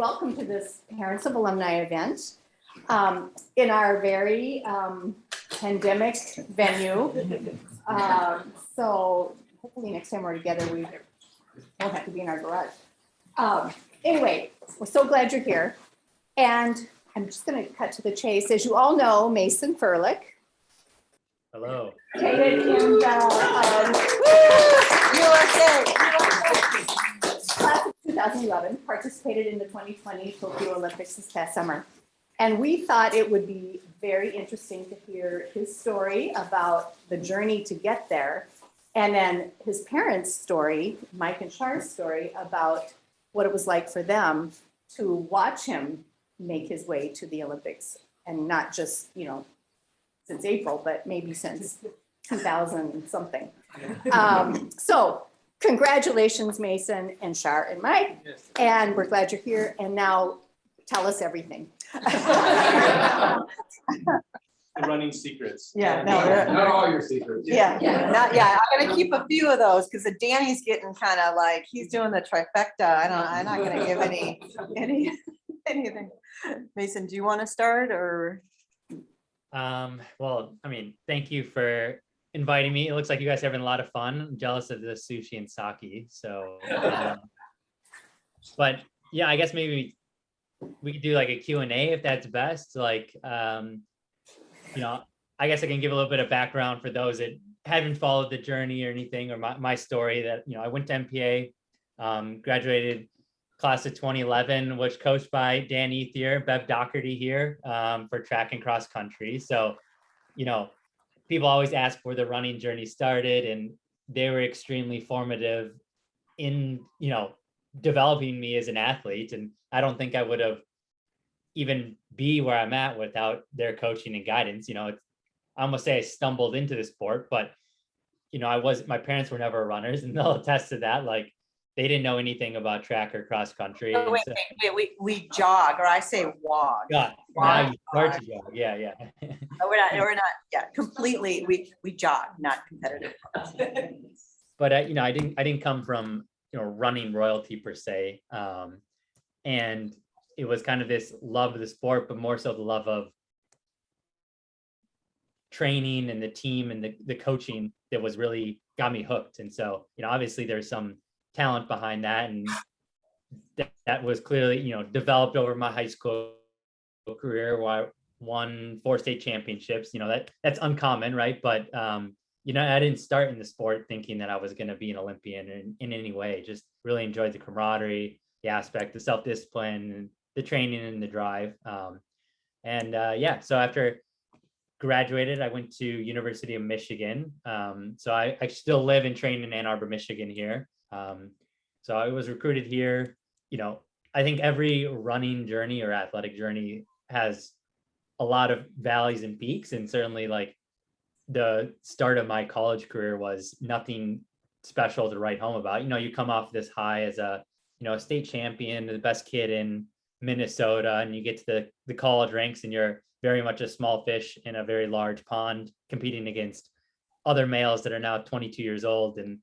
welcome to this Parents of Alumni event in our very pandemic venue. So hopefully next time we're together, we won't have to be in our garage. Anyway, we're so glad you're here. And I'm just going to cut to the chase. As you all know, Mason Ferlic. Hello. In class of 2011, participated in the 2020 Tokyo Olympics this past summer. And we thought it would be very interesting to hear his story about the journey to get there. And then his parents' story, Mike and Char's story, about what it was like for them to watch him make his way to the Olympics. And not just, since April, but maybe since 2000 and something. So congratulations, Mason and Char and Mike. Yes. And we're glad you're here. And now tell us everything. The running secrets. Yeah, not all your secrets. Yeah. I'm gonna keep a few of those because Danny's getting kind of like he's doing the trifecta. I'm not gonna give anything. Mason, do you want to start or? Well, thank you for inviting me. It looks like you guys are having a lot of fun. I'm jealous of the sushi and sake. So, but yeah, I guess maybe we could do like a Q&A if that's best. Like, I guess I can give a little bit of background for those that haven't followed the journey or anything, or my story that, I went to MPA, graduated class of 2011, was coached by Dan Ethier, Bev Doherty here for track and cross country. So, people always ask where the running journey started, and they were extremely formative in, developing me as an athlete. And I don't think I would have even be where I'm at without their coaching and guidance. I almost say I stumbled into the sport, but, my parents were never runners, and they'll attest to that. Like, they didn't know anything about track or cross country. Oh, wait, we jog, or I say walk. Yeah, now you start to jog. Yeah. We're not. Yeah, completely. We jog, not competitive. But I didn't come from running royalty per se, and it was kind of this love of the sport, but more so the love of training and the team and the coaching that was really got me hooked. And so obviously there's some talent behind that, and that was clearly developed over my high school career, where I won 4 state championships. That's uncommon, right? But I didn't start in the sport thinking that I was going to be an Olympian in any way. Just really enjoyed the camaraderie, the aspect, the self-discipline, and the training and the drive. So after graduated, I went to University of Michigan. So I still live and train in Ann Arbor, Michigan here. So I was recruited here. I think every running journey or athletic journey has a lot of valleys and peaks, and certainly like the start of my college career was nothing special to write home about. You come off this high as a state champion, the best kid in Minnesota, and you get to the college ranks, and you're very much a small fish in a very large pond, competing against other males that are now 22 years old. And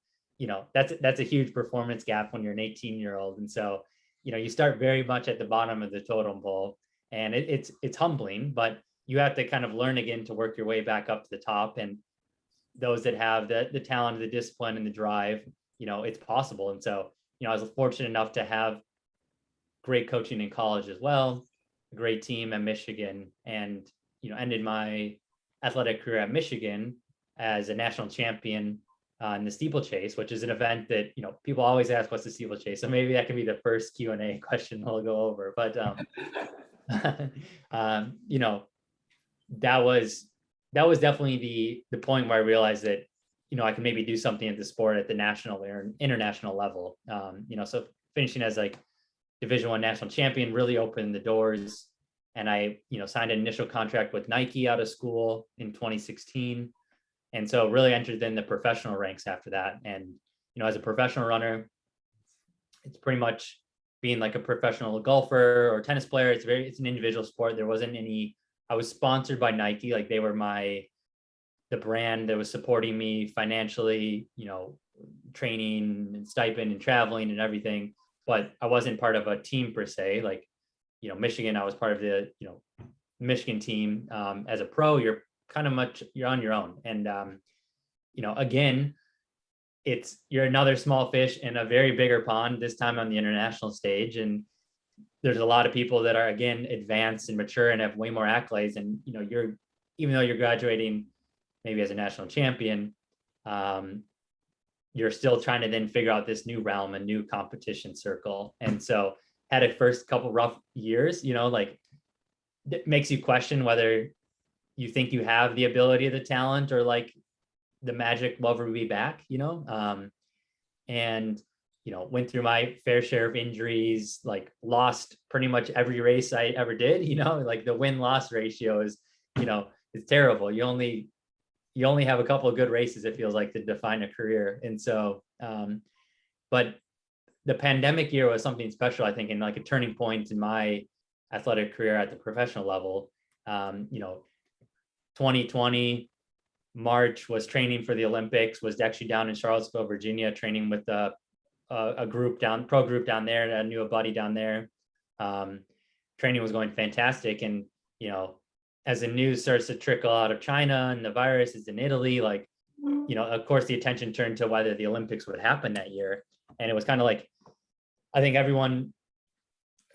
that's a huge performance gap when you're an 18-year-old. And so you start very much at the bottom of the totem pole, and it's humbling, but you have to kind of learn again to work your way back up to the top. And those that have the talent, the discipline, and the drive, it's possible. And so I was fortunate enough to have great coaching in college as well, a great team at Michigan, and ended my athletic career at Michigan as a national champion in the steeplechase, which is an event that people always ask, what's the steeplechase? So maybe that can be the first Q&A question we'll go over. But that was definitely the point where I realized that I could maybe do something at the sport at the national or international level. So finishing as like Division I national champion really opened the doors, and I signed an initial contract with Nike out of school in 2016. And so really entered in the professional ranks after that. And, as a professional runner, it's pretty much being like a professional golfer or tennis player. It's an individual sport. There wasn't I was sponsored by Nike. Like, they were the brand that was supporting me financially, training and stipend and traveling and everything. but I wasn't part of a team per se. Like, you know, Michigan, I was part of the, you know, Michigan team. As a pro, you're you're on your own. And, you know, again, you're another small fish in a very bigger pond, this time on the international stage. And there's a lot of people that are, again, advanced and mature and have way more accolades. And, you know, even though you're graduating maybe as a national champion, you're still trying to then figure out this new realm, a new competition circle. And so had a first couple rough years, you know, like it makes you question whether you think you have the ability, the talent, or like the magic love will be back, you know? And, you know, went through my fair share of injuries, like lost pretty much every race I ever did, you know, like the win-loss ratio is, you know, it's terrible. You only have a couple of good races, it feels like, to define a career. And so, but the pandemic year was something special, I think, and like a turning point in my athletic career at the professional level. You know, 2020 March was training for the Olympics, was actually down in Charlottesville, Virginia, training with a pro group down there. I knew a buddy down there. Training was going fantastic. And, you know, as the news starts to trickle out of China and the virus is in Italy, like, you know, of course, the attention turned to whether the Olympics would happen that year. And it was kind of like, I think everyone,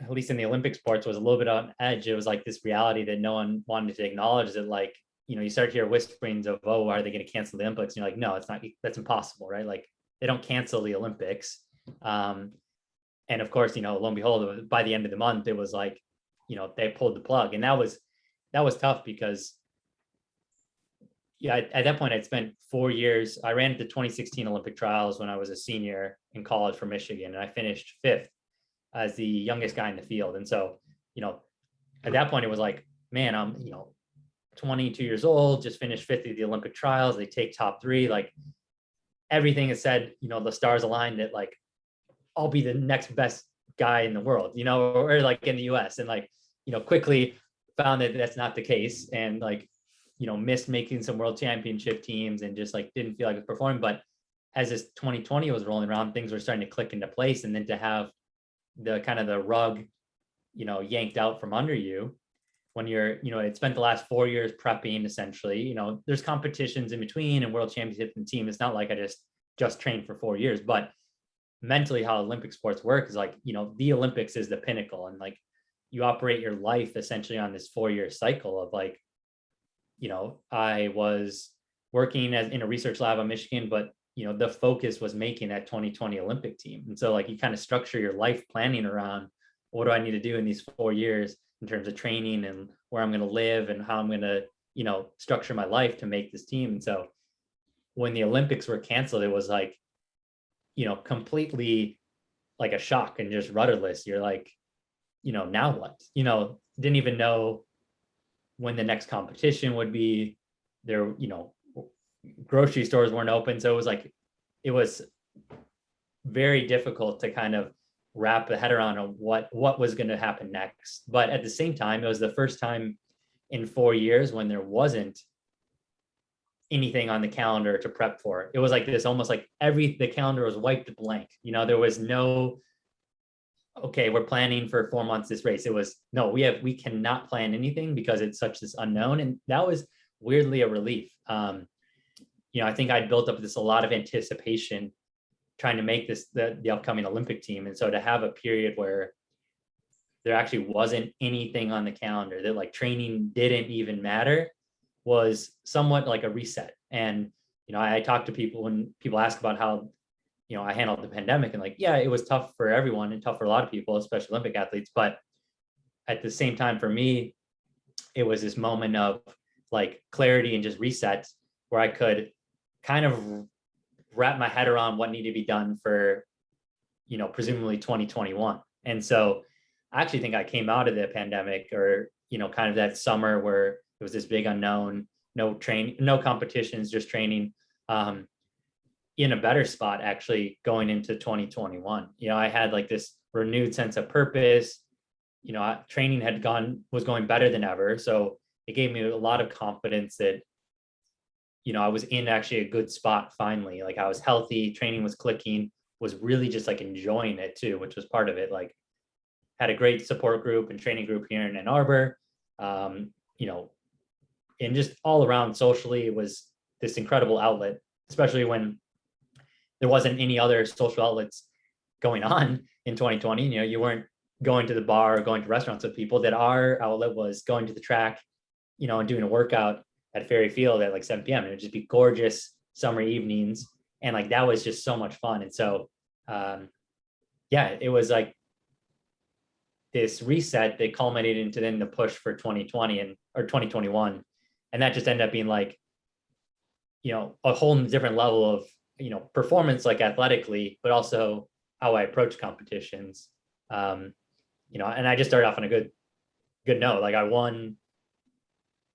at least in the Olympic sports, was a little bit on edge. It was like this reality that no one wanted to acknowledge, that like, you know, you start to hear whisperings of, oh, are they going to cancel the Olympics? And you're like, no, it's not, that's impossible, right? Like they don't cancel the Olympics. And of course, you know, lo and behold, by the end of the month, it was like, you know, they pulled the plug. And that was tough because, yeah, at that point I'd spent 4 years. I ran the 2016 Olympic trials when I was a senior in college for Michigan, and I finished 5th as the youngest guy in the field. And so, you know, at that point it was like, man, I'm, you know, 22 years old, just finished 5th at the Olympic trials. They take top 3, like everything is said, you know, the stars aligned that like, I'll be the next best guy in the world, you know, or like in the US. And like, you know, quickly found that that's not the case. And like, you know, missed making some world championship teams and just like didn't feel like it was performing. But as this 2020 was rolling around, things were starting to click into place. And then to have the kind of the rug, you know, yanked out from under you when you're, you know, it spent the last 4 years prepping essentially, you know, there's competitions in between and world championships and team. It's not like I just trained for 4 years, but mentally how Olympic sports work is like, you know, the Olympics is the pinnacle. And like you operate your life essentially on this 4-year cycle of like, you know, I was working in a research lab in Michigan, but you know, the focus was making that 2020 Olympic team. And so like you kind of structure your life planning around what do I need to do in these 4 years in terms of training and where I'm going to live and how I'm going to, you know, structure my life to make this team. And so when the Olympics were canceled, it was like, you know, completely like a shock and just rudderless. You're like, you know, now what? You know, didn't even know when the next competition would be there. You know, grocery stores weren't open. So it was like, it was very difficult to kind of wrap the head around on what was going to happen next. But at the same time, it was the first time in 4 years when there wasn't anything on the calendar to prep for. It was like this, almost like the calendar was wiped blank. You know, there was no, okay, we're planning for 4 months this race. It was, no, we cannot plan anything because it's such this unknown. And that was weirdly a relief. You know, I think I'd built up a lot of anticipation trying to make this the upcoming Olympic team. And so to have a period where there actually wasn't anything on the calendar, that like training didn't even matter, was somewhat like a reset. And, you know, I talk to people when people ask about how, you know, I handled the pandemic, and like, yeah, it was tough for everyone and tough for a lot of people, especially Olympic athletes. But at the same time, for me, it was this moment of like clarity and just reset where I could kind of wrap my head around what needed to be done for, you know, presumably 2021. And so I actually think I came out of the pandemic, or, you know, kind of that summer where it was this big unknown, no competitions, just training, in a better spot actually going into 2021. You know, I had like this renewed sense of purpose. You know, training was going better than ever. So it gave me a lot of confidence that, you know, I was in actually a good spot finally. Like I was healthy, training was clicking, was really just like enjoying it too, which was part of it. Like, had a great support group and training group here in Ann Arbor. You know, and just all around socially, it was this incredible outlet, especially when there wasn't any other social outlets going on in 2020. You know, you weren't going to the bar or going to restaurants with people. That our outlet was going to the track, you know, and doing a workout at Ferry Field at like 7 p.m. It would just be gorgeous summer evenings. And like, that was just so much fun. And so, yeah, it was like this reset that culminated into then the push for 2020 or 2021. And that just ended up being like, you know, a whole different level of, you know, performance, like athletically, but also how I approach competitions. You know, and I just started off on a good note. Like, I won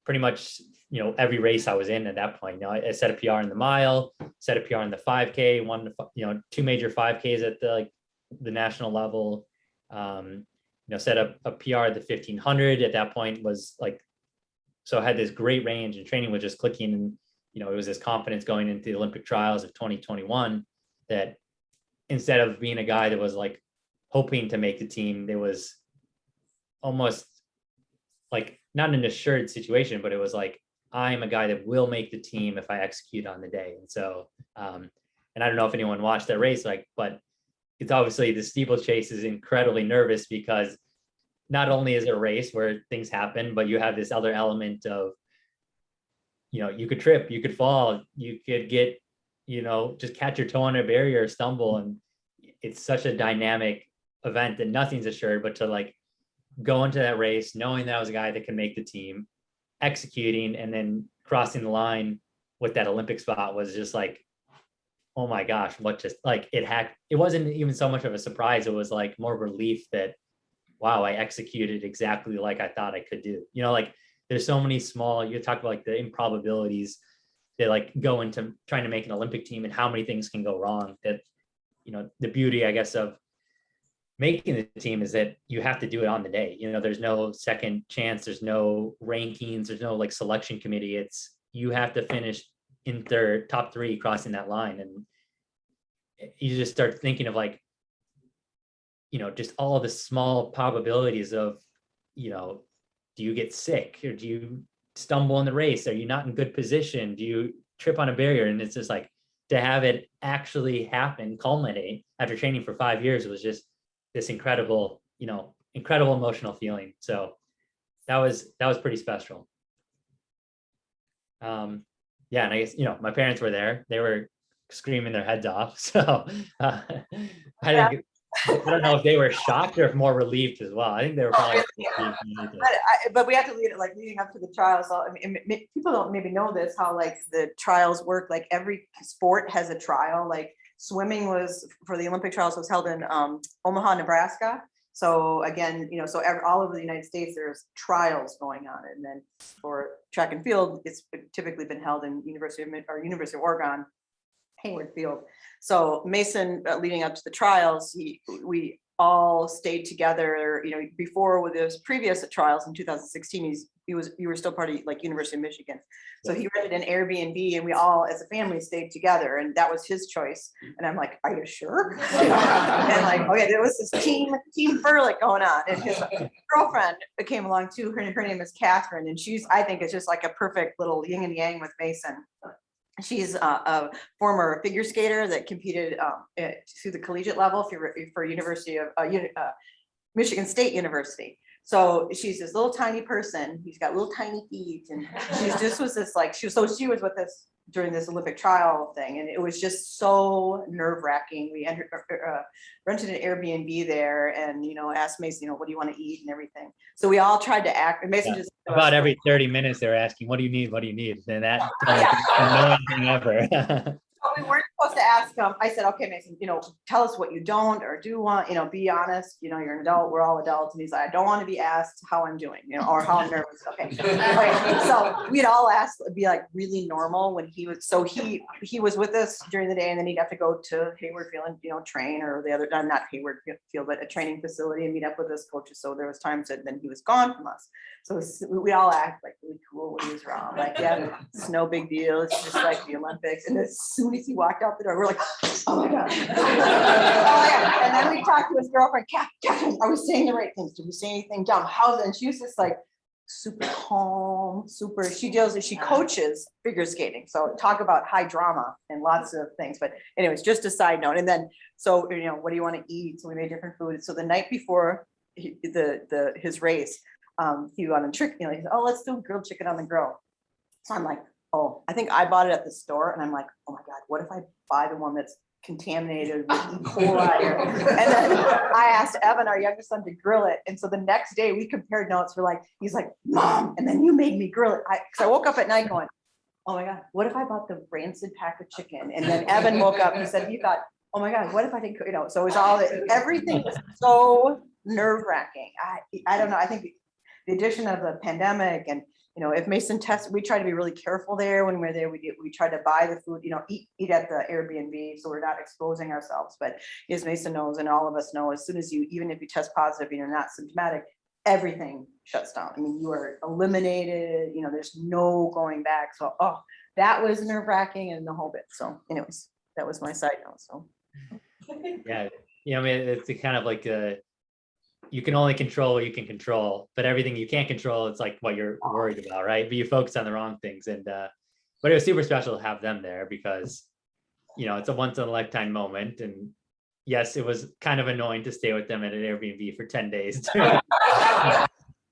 pretty much, you know, every race I was in at that point. You know, I set a PR in the mile, set a PR in the 5K, won, you know, 2 major 5Ks at the national level. You know, set up a PR at the 1500 at that point. Was like, so I had this great range, and training was just clicking. And, you know, it was this confidence going into the Olympic trials of 2021 that instead of being a guy that was like hoping to make the team, there was almost like not an assured situation, but it was like, I'm a guy that will make the team if I execute on the day. And so, and I don't know if anyone watched that race, like, but it's obviously the steeplechase is incredibly nervous, because not only is it a race where things happen, but you have this other element of, you know, you could trip, you could fall, you could get, you know, just catch your toe on a barrier or stumble. And it's such a dynamic event that nothing's assured, but to like go into that race, knowing that I was a guy that can make the team, executing, and then crossing the line with that Olympic spot was just like, oh my gosh, what just like it wasn't even so much of a surprise. It was like more relief that, wow, I executed exactly like I thought I could do. You know, like there's so many small, you talk about like the improbabilities that like go into trying to make an Olympic team, and how many things can go wrong. That, you know, the beauty, I guess, of making the team is that you have to do it on the day. You know, there's no second chance, there's no rankings, there's no like selection committee. It's, you have to finish in their top 3 crossing that line. And you just start thinking of like, you know, just all the small probabilities of, you know, do you get sick, or do you stumble in the race? Are you not in good position? Do you trip on a barrier? And it's just like, to have it actually happen, culminate after training for 5 years, was just this incredible, you know, incredible emotional feeling. So that was pretty special. Yeah, and I guess, you know, my parents were there. They were screaming their heads off. So I think, I don't know if they were shocked or if more relieved as well. I think they were probably relieved. But we have to lead it like leading up to the trials. So, I mean, people don't maybe know this, how like the trials work. Like every sport has a trial. Like swimming was, for the Olympic trials, was held in Omaha, Nebraska. So again, you know, so all over the United States, there's trials going on. And then for track and field, it's typically been held in University of Oregon, Hayward Field. So Mason, leading up to the trials, we all stayed together. You know, before with his previous trials in 2016, you were still part of like University of Michigan. So he rented an Airbnb, and we all as a family stayed together, and that was his choice. And I'm like, are you sure? And like, okay, there was this team Ferlic going on, and his girlfriend came along too. Her name is Catherine, and I think it's just like a perfect little yin and yang with Mason. She's a former figure skater that competed through the collegiate level for University of Michigan State University. So she's this little tiny person. He's got little tiny feet, and she was with us during this Olympic trial thing, and it was just so nerve-wracking. We rented an Airbnb there, and you know, asked Mason, you know, what do you want to eat and everything. So we all tried to act. And Mason just about every 30 minutes they were asking, what do you need? What do you need? And that no thing ever. We weren't supposed to ask him. I said, okay, Mason, you know, tell us what you don't or do want, you know, be honest, you know, you're an adult, we're all adults. And he's like, I don't want to be asked how I'm doing, you know, or how I'm nervous. Okay. So we'd all ask, be like really normal when he was, so he was with us during the day, and then he'd have to go to Hayward Field and, you know, train, or the other, not Hayward Field, but a training facility, and meet up with us coaches. So there was times that then he was gone from us. So we all act like really cool when he was around. Like, yeah, it's no big deal. It's just like the Olympics. And as soon as he walked out out the door. We're like, oh my God. Oh my God. And then we talked to his girlfriend, Catherine, are we saying the right things? Did we say anything dumb? How's it? And she was just like, super calm, she coaches figure skating. So talk about high drama and lots of things. But anyways, just a side note. And then, so, you know, what do you want to eat? So we made different food. So the night before his race, he went on a trick, you know, he said, oh, let's do grilled chicken on the grill. So I'm like, oh, I think I bought it at the store. And I'm like, oh my God, what if I buy the one that's contaminated with E. coli? And then I asked Evan, our youngest son, to grill it. And so the next day we compared notes. We're like, he's like, Mom, and then you made me grill it. Cause I woke up at night going, oh my God, what if I bought the rancid pack of chicken? And then Evan woke up, he said, he thought, oh my God, what if I didn't, you know, so it was all, everything was so nerve wracking. I don't know. I think the addition of the pandemic and, you know, if Mason tests, we try to be really careful there when we're there. We try to buy the food, you know, eat at the Airbnb, so we're not exposing ourselves. But as Mason knows, and all of us know, as soon as even if you test positive and you're not symptomatic, everything shuts down. I mean, you are eliminated, you know, there's no going back. So, oh, that was nerve wracking and the whole bit. So anyways, that was my side note, so. Yeah, you know, I mean, it's kind of like you can only control what you can control, but everything you can't control, it's like what you're worried about, right? But you focus on the wrong things. And but it was super special to have them there because, you know, it's a once in a lifetime moment. And yes, it was kind of annoying to stay with them at an Airbnb for 10 days. You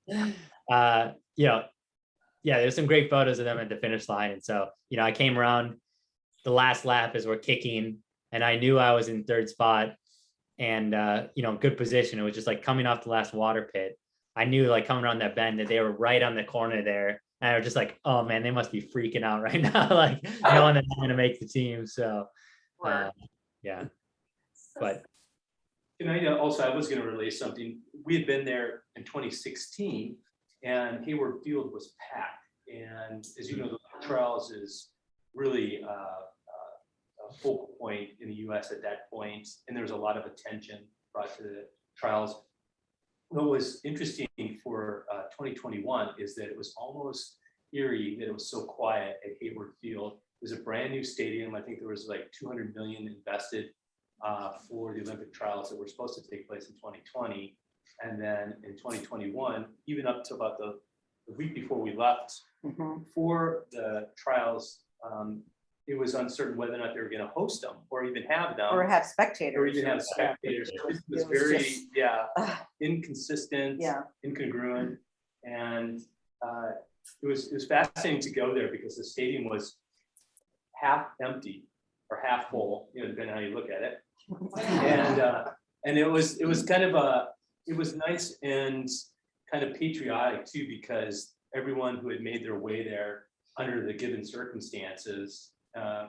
know, yeah, there's some great photos of them at the finish line. And so, you know, I came around the last lap as we're kicking, and I knew I was in third spot. And you know, good position. It was just like coming off the last water pit. I knew like coming around that bend that they were right on the corner there. And I was just like, oh man, they must be freaking out right now, like knowing that I'm gonna make the team. So yeah. But And I also, I was gonna relay something. We had been there in 2016 and Hayward Field was packed. And as you know, the trials is really a focal point in the US at that point, and there was a lot of attention brought to the trials. What was interesting for 2021 is that it was almost eerie that it was so quiet at Hayward Field. It was a brand new stadium. I think there was like 200 million invested for the Olympic trials that were supposed to take place in 2020. And then in 2021, even up to about the week before we left for the trials, it was uncertain whether or not they were going to host them or even have them. Or have spectators. Or even have spectators. It was very, inconsistent, incongruent. And it was fascinating to go there because the stadium was half empty or half full, you know, depending on how you look at it. And it was kind of it was nice and kind of patriotic too, because everyone who had made their way there under the given circumstances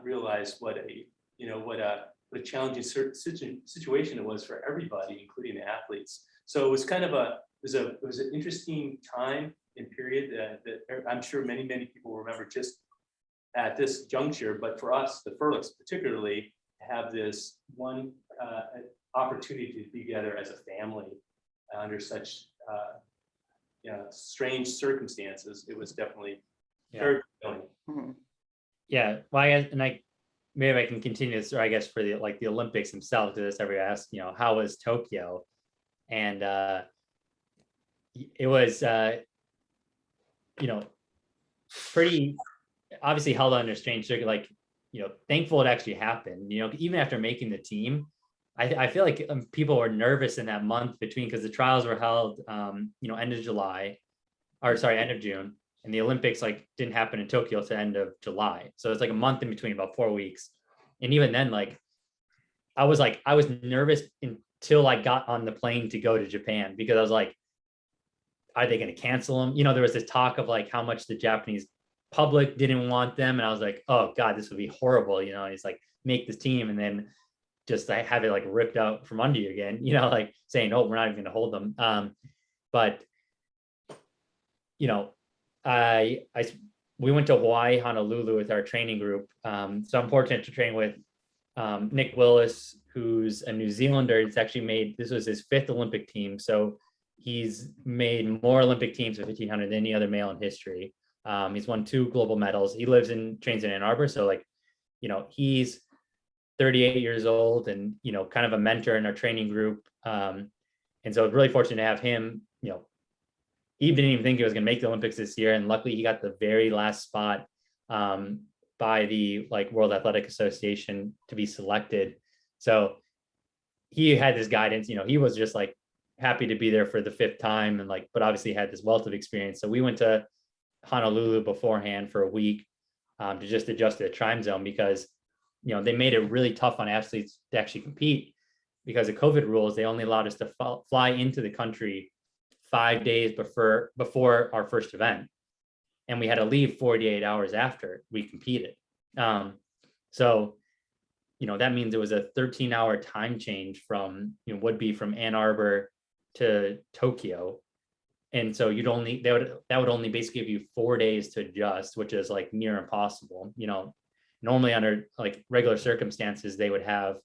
realized what a challenging situation it was for everybody, including the athletes. So it was kind of it was an interesting time and period that I'm sure many people remember just at this juncture. But for us, the Ferlics particularly, to have this one opportunity to be together as a family under such strange circumstances, it was definitely very fulfilling. Yeah, well, maybe I can continue this, or I guess for the Olympics themselves, to this every ask, you know, how was Tokyo? And it was you know, pretty obviously held under strange circuit, like, you know, thankful it actually happened. You know, even after making the team, I feel like people were nervous in that month between, because the trials were held you know, end of June. And the Olympics like didn't happen in Tokyo to end of July. So it's like a month in between, about 4 weeks. And even then, like, I was nervous until I got on the plane to go to Japan, because I was like, are they going to cancel them? You know, there was this talk of like how much the Japanese public didn't want them. And I was like, oh God, this would be horrible. You know, and it's like, make this team and then just have it like ripped out from under you again, you know, like saying, oh, we're not even going to hold them. But, you know, we went to Hawaii, Honolulu with our training group. So I'm fortunate to train with Nick Willis, who's a New Zealander. It's actually this was his 5th Olympic team. So he's made more Olympic teams with 1500 than any other male in history. He's won 2 global medals. He trains in Ann Arbor. So like, you know, he's 38 years old and, you know, kind of a mentor in our training group. And so really fortunate to have him, you know, he didn't even think he was going to make the Olympics this year. And luckily he got the very last spot by the like World Athletic Association to be selected. So he had this guidance, you know, he was just like happy to be there for the 5th time and like, but obviously had this wealth of experience. So we went to Honolulu beforehand for a week to just adjust to the time zone because, you know, they made it really tough on athletes to actually compete because of COVID rules. They only allowed us to fly into the country 5 days before our first event. And we had to leave 48 hours after we competed. So, you know, that means it was a 13-hour time change from, you know, would be from Ann Arbor to Tokyo. And so that would only basically give you 4 days to adjust, which is like near impossible. You know, normally under like regular circumstances, they would have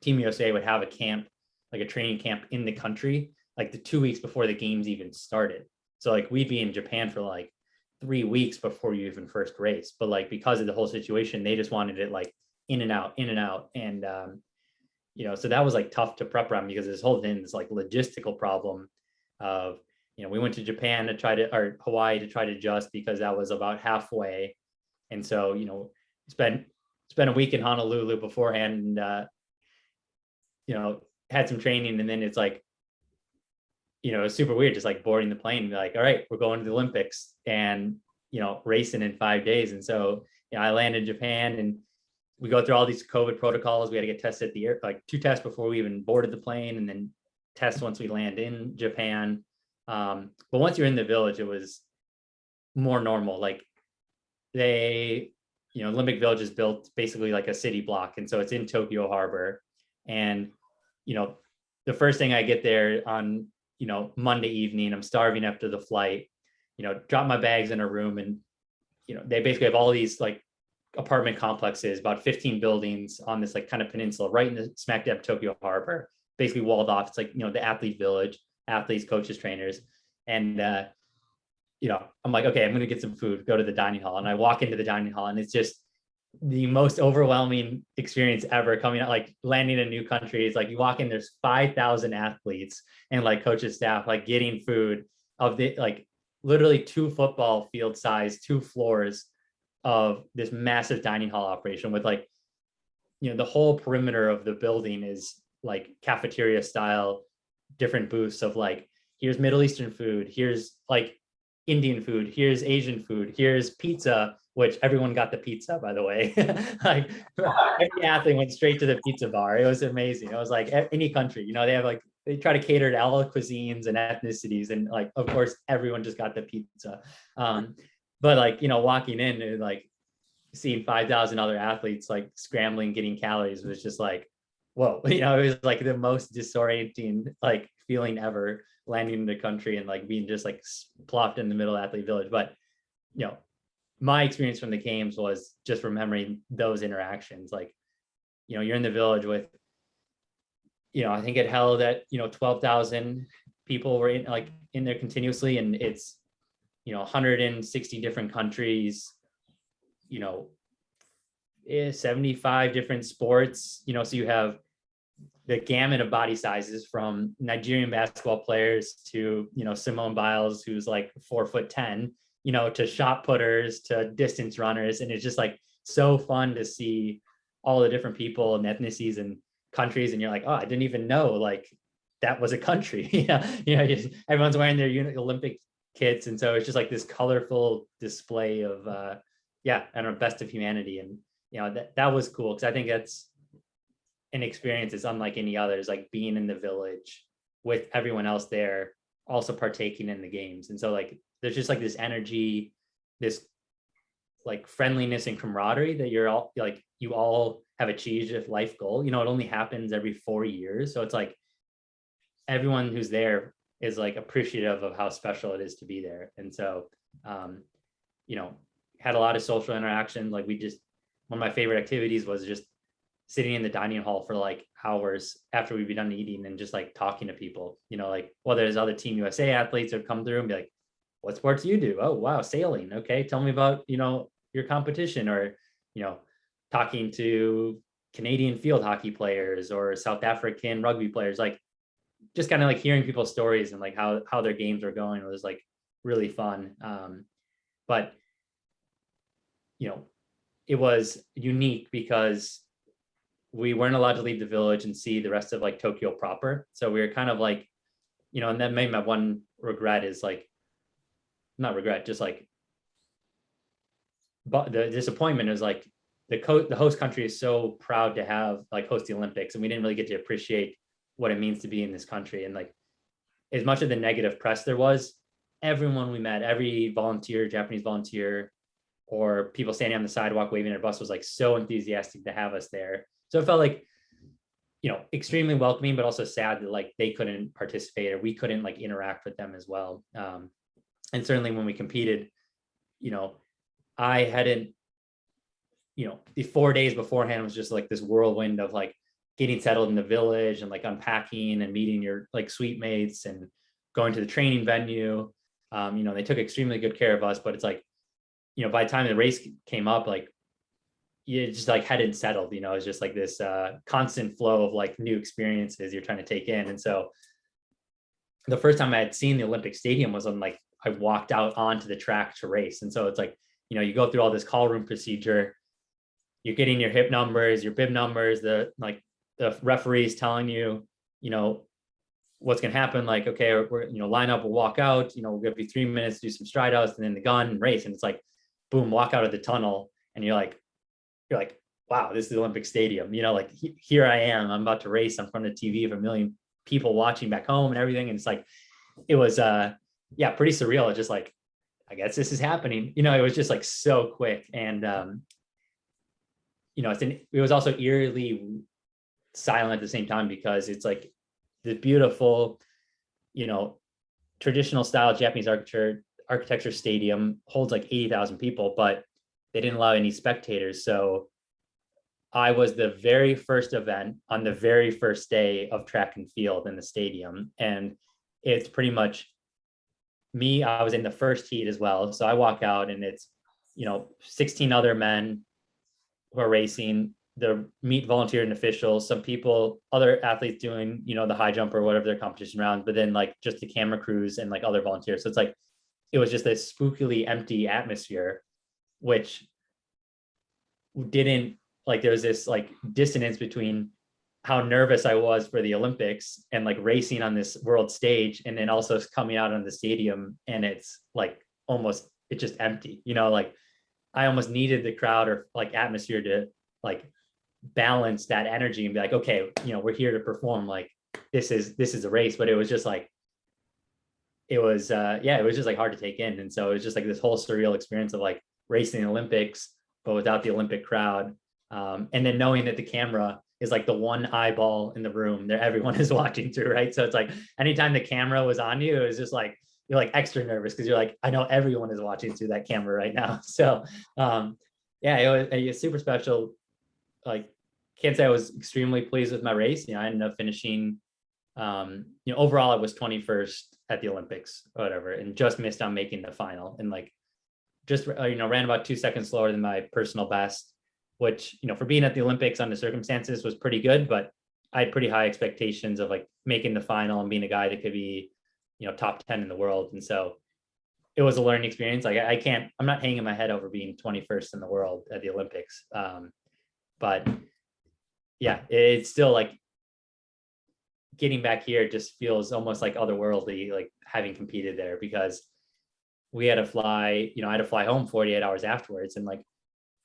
Team USA would have a camp, like a training camp in the country, like the 2 weeks before the games even started. So like we'd be in Japan for like 3 weeks before you even first race. But like because of the whole situation, they just wanted it like in and out. And you know, so that was like tough to prep around because this whole thing is like logistical problem of, you know, we went to Japan or Hawaii to try to adjust because that was about halfway. And so, you know, spent a week in Honolulu beforehand and, you know, had some training. And then it's like, you know, it's super weird, just like boarding the plane and be like, all right, we're going to the Olympics and, you know, racing in 5 days. And so, you know, I landed in Japan and we go through all these COVID protocols. We had to get tested at the air, like 2 tests before we even boarded the plane and then tests once we land in Japan. But once you're in the village, it was more normal. Like they, you know, Olympic Village is built basically like a city block. And so it's in Tokyo Harbor. And, you know, the first thing I get there on, you know, Monday evening, I'm starving after the flight, you know, drop my bags in a room and, you know, they basically have all these like apartment complexes, about 15 buildings on this like kind of peninsula right in the smack dab Tokyo Harbor, basically walled off. It's like, you know, the athlete village, athletes, coaches, trainers. And, you know, I'm like, okay, I'm going to get some food, go to the dining hall. And I walk into the dining hall and it's just the most overwhelming experience ever coming out, like landing in a new country. It's like you walk in, there's 5,000 athletes and like coaches, staff, like getting food of the, like literally 2 football field size, 2 floors of this massive dining hall operation with like, you know, the whole perimeter of the building is like cafeteria style, different booths of like, here's Middle Eastern food, here's like Indian food, here's Asian food, here's pizza, which everyone got the pizza, by the way. Like every athlete went straight to the pizza bar. It was amazing. It was like any country, you know, they have like, they try to cater to all cuisines and ethnicities. And like, of course, everyone just got the pizza. But like, you know, walking in and like seeing 5,000 other athletes like scrambling, getting calories was just like, whoa, you know, it was like the most disorienting like feeling ever landing in the country and like being just like plopped in the middle of athlete village. But, you know, my experience from the games was just remembering those interactions. Like, you know, you're in the village with, you know, I think it held at, you know, 12,000 people were in there continuously. And it's, you know, 160 different countries, you know, 75 different sports, you know, so you have the gamut of body sizes from Nigerian basketball players to, you know, Simone Biles, who's like 4'10", you know, to shot putters, to distance runners. And it's just like so fun to see all the different people and ethnicities and countries. And you're like, oh, I didn't even know like that was a country. Yeah. You know, everyone's wearing their Olympic kits. And so it's just like this colorful display of, I don't know, best of humanity. And, you know, that was cool. Cause I think that's an experience is unlike any others, like being in the village with everyone else there, also partaking in the games. And so like, there's just like this energy, this like friendliness and camaraderie that you're all like, you all have achieved a life goal. You know, it only happens every 4 years. So it's like everyone who's there is like appreciative of how special it is to be there. And so, you know, had a lot of social interaction. Like one of my favorite activities was just sitting in the dining hall for like hours after we'd be done eating and just like talking to people, you know, like whether there's other Team USA athletes that come through and be like, what sports do you do? Oh, wow, sailing. Okay. Tell me about, you know, your competition, or, you know, talking to Canadian field hockey players or South African rugby players, like just kind of like hearing people's stories and like how their games are going was like really fun. But you know, it was unique because we weren't allowed to leave the village and see the rest of like Tokyo proper. So we were kind of like, you know, and that made my one regret is like, not regret, just like, but the disappointment is like the host country is so proud to have like host the Olympics, and we didn't really get to appreciate what it means to be in this country. And like, as much of the negative press there was, everyone we met, every volunteer, Japanese volunteer, or people standing on the sidewalk waving their bus was like so enthusiastic to have us there. So it felt like, you know, extremely welcoming, but also sad that like they couldn't participate or we couldn't like interact with them as well. And certainly when we competed, you know, I hadn't, you know, the 4 days beforehand was just like this whirlwind of like getting settled in the village and like unpacking and meeting your like suite mates and going to the training venue. You know, they took extremely good care of us, but it's like, you know, by the time the race came up, like you just like hadn't settled, you know, it's just like this constant flow of like new experiences you're trying to take in. And so the first time I had seen the Olympic Stadium was on like, I walked out onto the track to race. And so it's like, you know, you go through all this call room procedure, you're getting your hip numbers, your bib numbers, the referees telling you, you know, what's going to happen. Like, okay, we're, you know, line up, we'll walk out, you know, we'll give you 3 minutes to do some stride outs and then the gun and race. And it's like, boom, walk out of the tunnel. And you're like, wow, this is the Olympic Stadium. You know, like here I am, I'm about to race in front of the TV of a million people watching back home and everything. And it's like, it was, yeah, pretty surreal. It's just like, I guess this is happening. You know, it was just like so quick. And, you know, it was also eerily silent at the same time because it's like the beautiful, you know, traditional style Japanese architecture stadium holds like 80,000 people, but they didn't allow any spectators. So I was the very first event on the very first day of track and field in the stadium. And it's pretty much me. I was in the first heat as well. So I walk out and it's, you know, 16 other men who are racing, the meet volunteer and officials, some people, other athletes doing, you know, the high jump or whatever their competition rounds, but then like just the camera crews and like other volunteers. So it's like, it was just this spookily empty atmosphere, which didn't like, there was this like dissonance between how nervous I was for the Olympics and like racing on this world stage. And then also coming out on the stadium and it's like, almost, it's just empty, you know, like I almost needed the crowd or like atmosphere to like balance that energy and be like, okay, you know, we're here to perform. Like this is a race, but it was just like, it was, yeah, it was just like hard to take in. And so it was just like this whole surreal experience of like racing the Olympics, but without the Olympic crowd. And then knowing that the camera is like the one eyeball in the room that everyone is watching through, right? So it's like anytime the camera was on you, it was just like, you're like extra nervous because you're like, I know everyone is watching through that camera right now. So yeah, it was super special. Like, can't say I was extremely pleased with my race. You know, I ended up finishing, you know, overall I was 21st at the Olympics or whatever, and just missed on making the final. And like, just, you know, ran about 2 seconds slower than my personal best, which, you know, for being at the Olympics under circumstances was pretty good, but I had pretty high expectations of like making the final and being a guy that could be, you know, top 10 in the world. And so it was a learning experience. Like I'm not hanging my head over being 21st in the world at the Olympics. But yeah, it's still like getting back here just feels almost like otherworldly, like having competed there, because we had to fly, you know, I had to fly home 48 hours afterwards. And like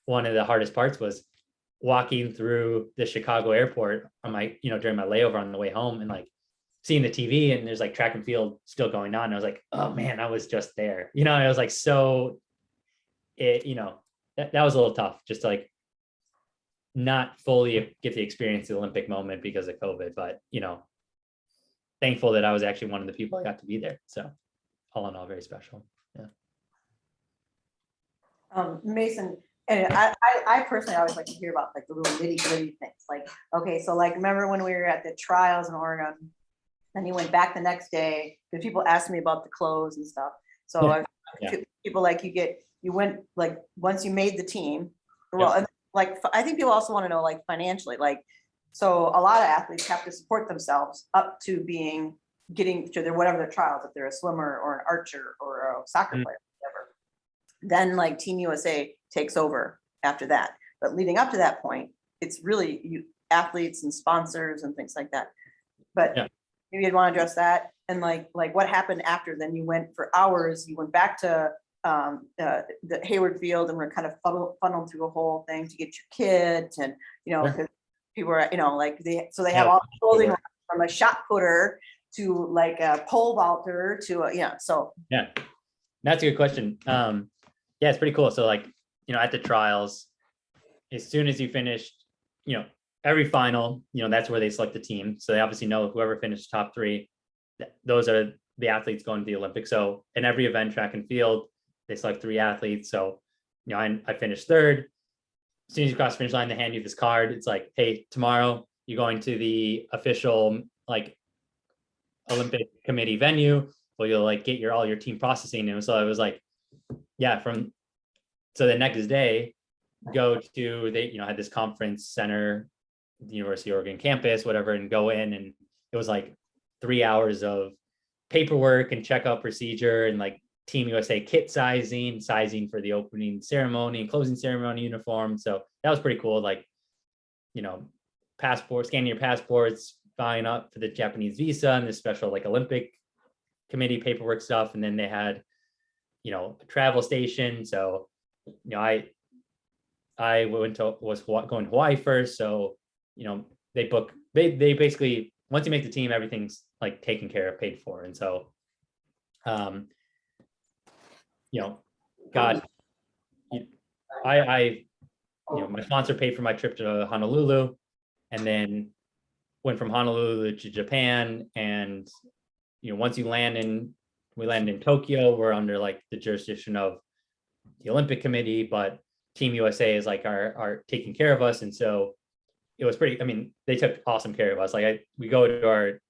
one of the hardest parts was walking through the Chicago airport on my, you know, during my layover on the way home and like seeing the TV and there's like track and field still going on. And I was like, oh man, I was just there. You know, I was like, so it, you know, that was a little tough just to like not fully get the experience of the Olympic moment because of COVID, but you know, thankful that I was actually one of the people I got to be there. So all in all, very special. Yeah. Mason, and I personally always like to hear about like the little nitty gritty things. Like, okay, so like, remember when we were at the trials in Oregon and you went back the next day, because people asked me about the clothes and stuff. So Yeah. people like you went like, once you made the team, well, like, I think people also want to know, like, financially, like, so a lot of athletes have to support themselves up to getting to their, whatever their trials, if they're a swimmer or an archer or a soccer player, whatever. Then like Team USA takes over after that. But leading up to that point, it's really you athletes and sponsors and things like that. But Yeah. maybe you'd want to address that. And like what happened after, then you went for hours, you went back to the Hayward Field and were kind of funneled through a whole thing to get your kit. And, you know, Yeah. because people are, you know, like they have Yeah. all the clothing from a shot putter to like a pole vaulter to a, yeah, so. Yeah, that's a good question. Yeah, it's pretty cool. So like, you know, at the trials, as soon as you finished, you know, every final, you know, that's where they select the team. So they obviously know whoever finished top three, those are the athletes going to the Olympics. So in every event, track and field, they select 3 athletes. So, you know, I finished 3rd. As soon as you cross the finish line, they hand you this card. It's like, hey, tomorrow you're going to the official like Olympic committee venue where you'll like get all your team processing. And so I was like, yeah, so the next day, go to, they, you know, had this conference center, the University of Oregon campus, whatever, and go in, and it was like 3 hours of paperwork and checkout procedure and like Team USA kit sizing for the opening ceremony and closing ceremony uniform. So that was pretty cool. Like, you know, scanning your passports, buying up for the Japanese visa and this special like Olympic committee paperwork stuff. And then they had, you know, a travel station. So, you know, I was going to Hawaii first. So, you know, they basically, once you make the team, everything's like taken care of, paid for. And so, you know, you know, my sponsor paid for my trip to Honolulu, and then went from Honolulu to Japan. And, you know, once we land in Tokyo, we're under like the jurisdiction of the Olympic Committee, but Team USA is like are taking care of us. And so it was pretty, I mean, they took awesome care of us. Like we go to our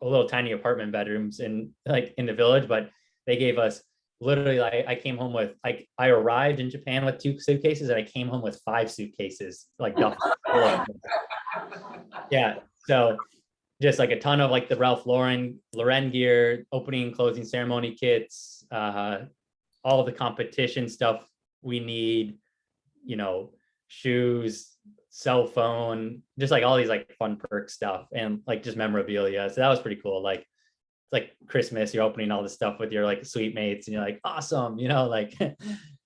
little tiny apartment bedrooms in the village, but they gave us literally, I came home with, like, I arrived in Japan with 2 suitcases and I came home with 5 suitcases, like yeah. So just like a ton of like the Ralph Lauren gear, opening and closing ceremony kits, all of the competition stuff we need, you know, shoes, cell phone, just like all these like fun perk stuff and like just memorabilia. So that was pretty cool. Like, like Christmas, you're opening all this stuff with your like sweet mates and you're like, awesome, you know, like,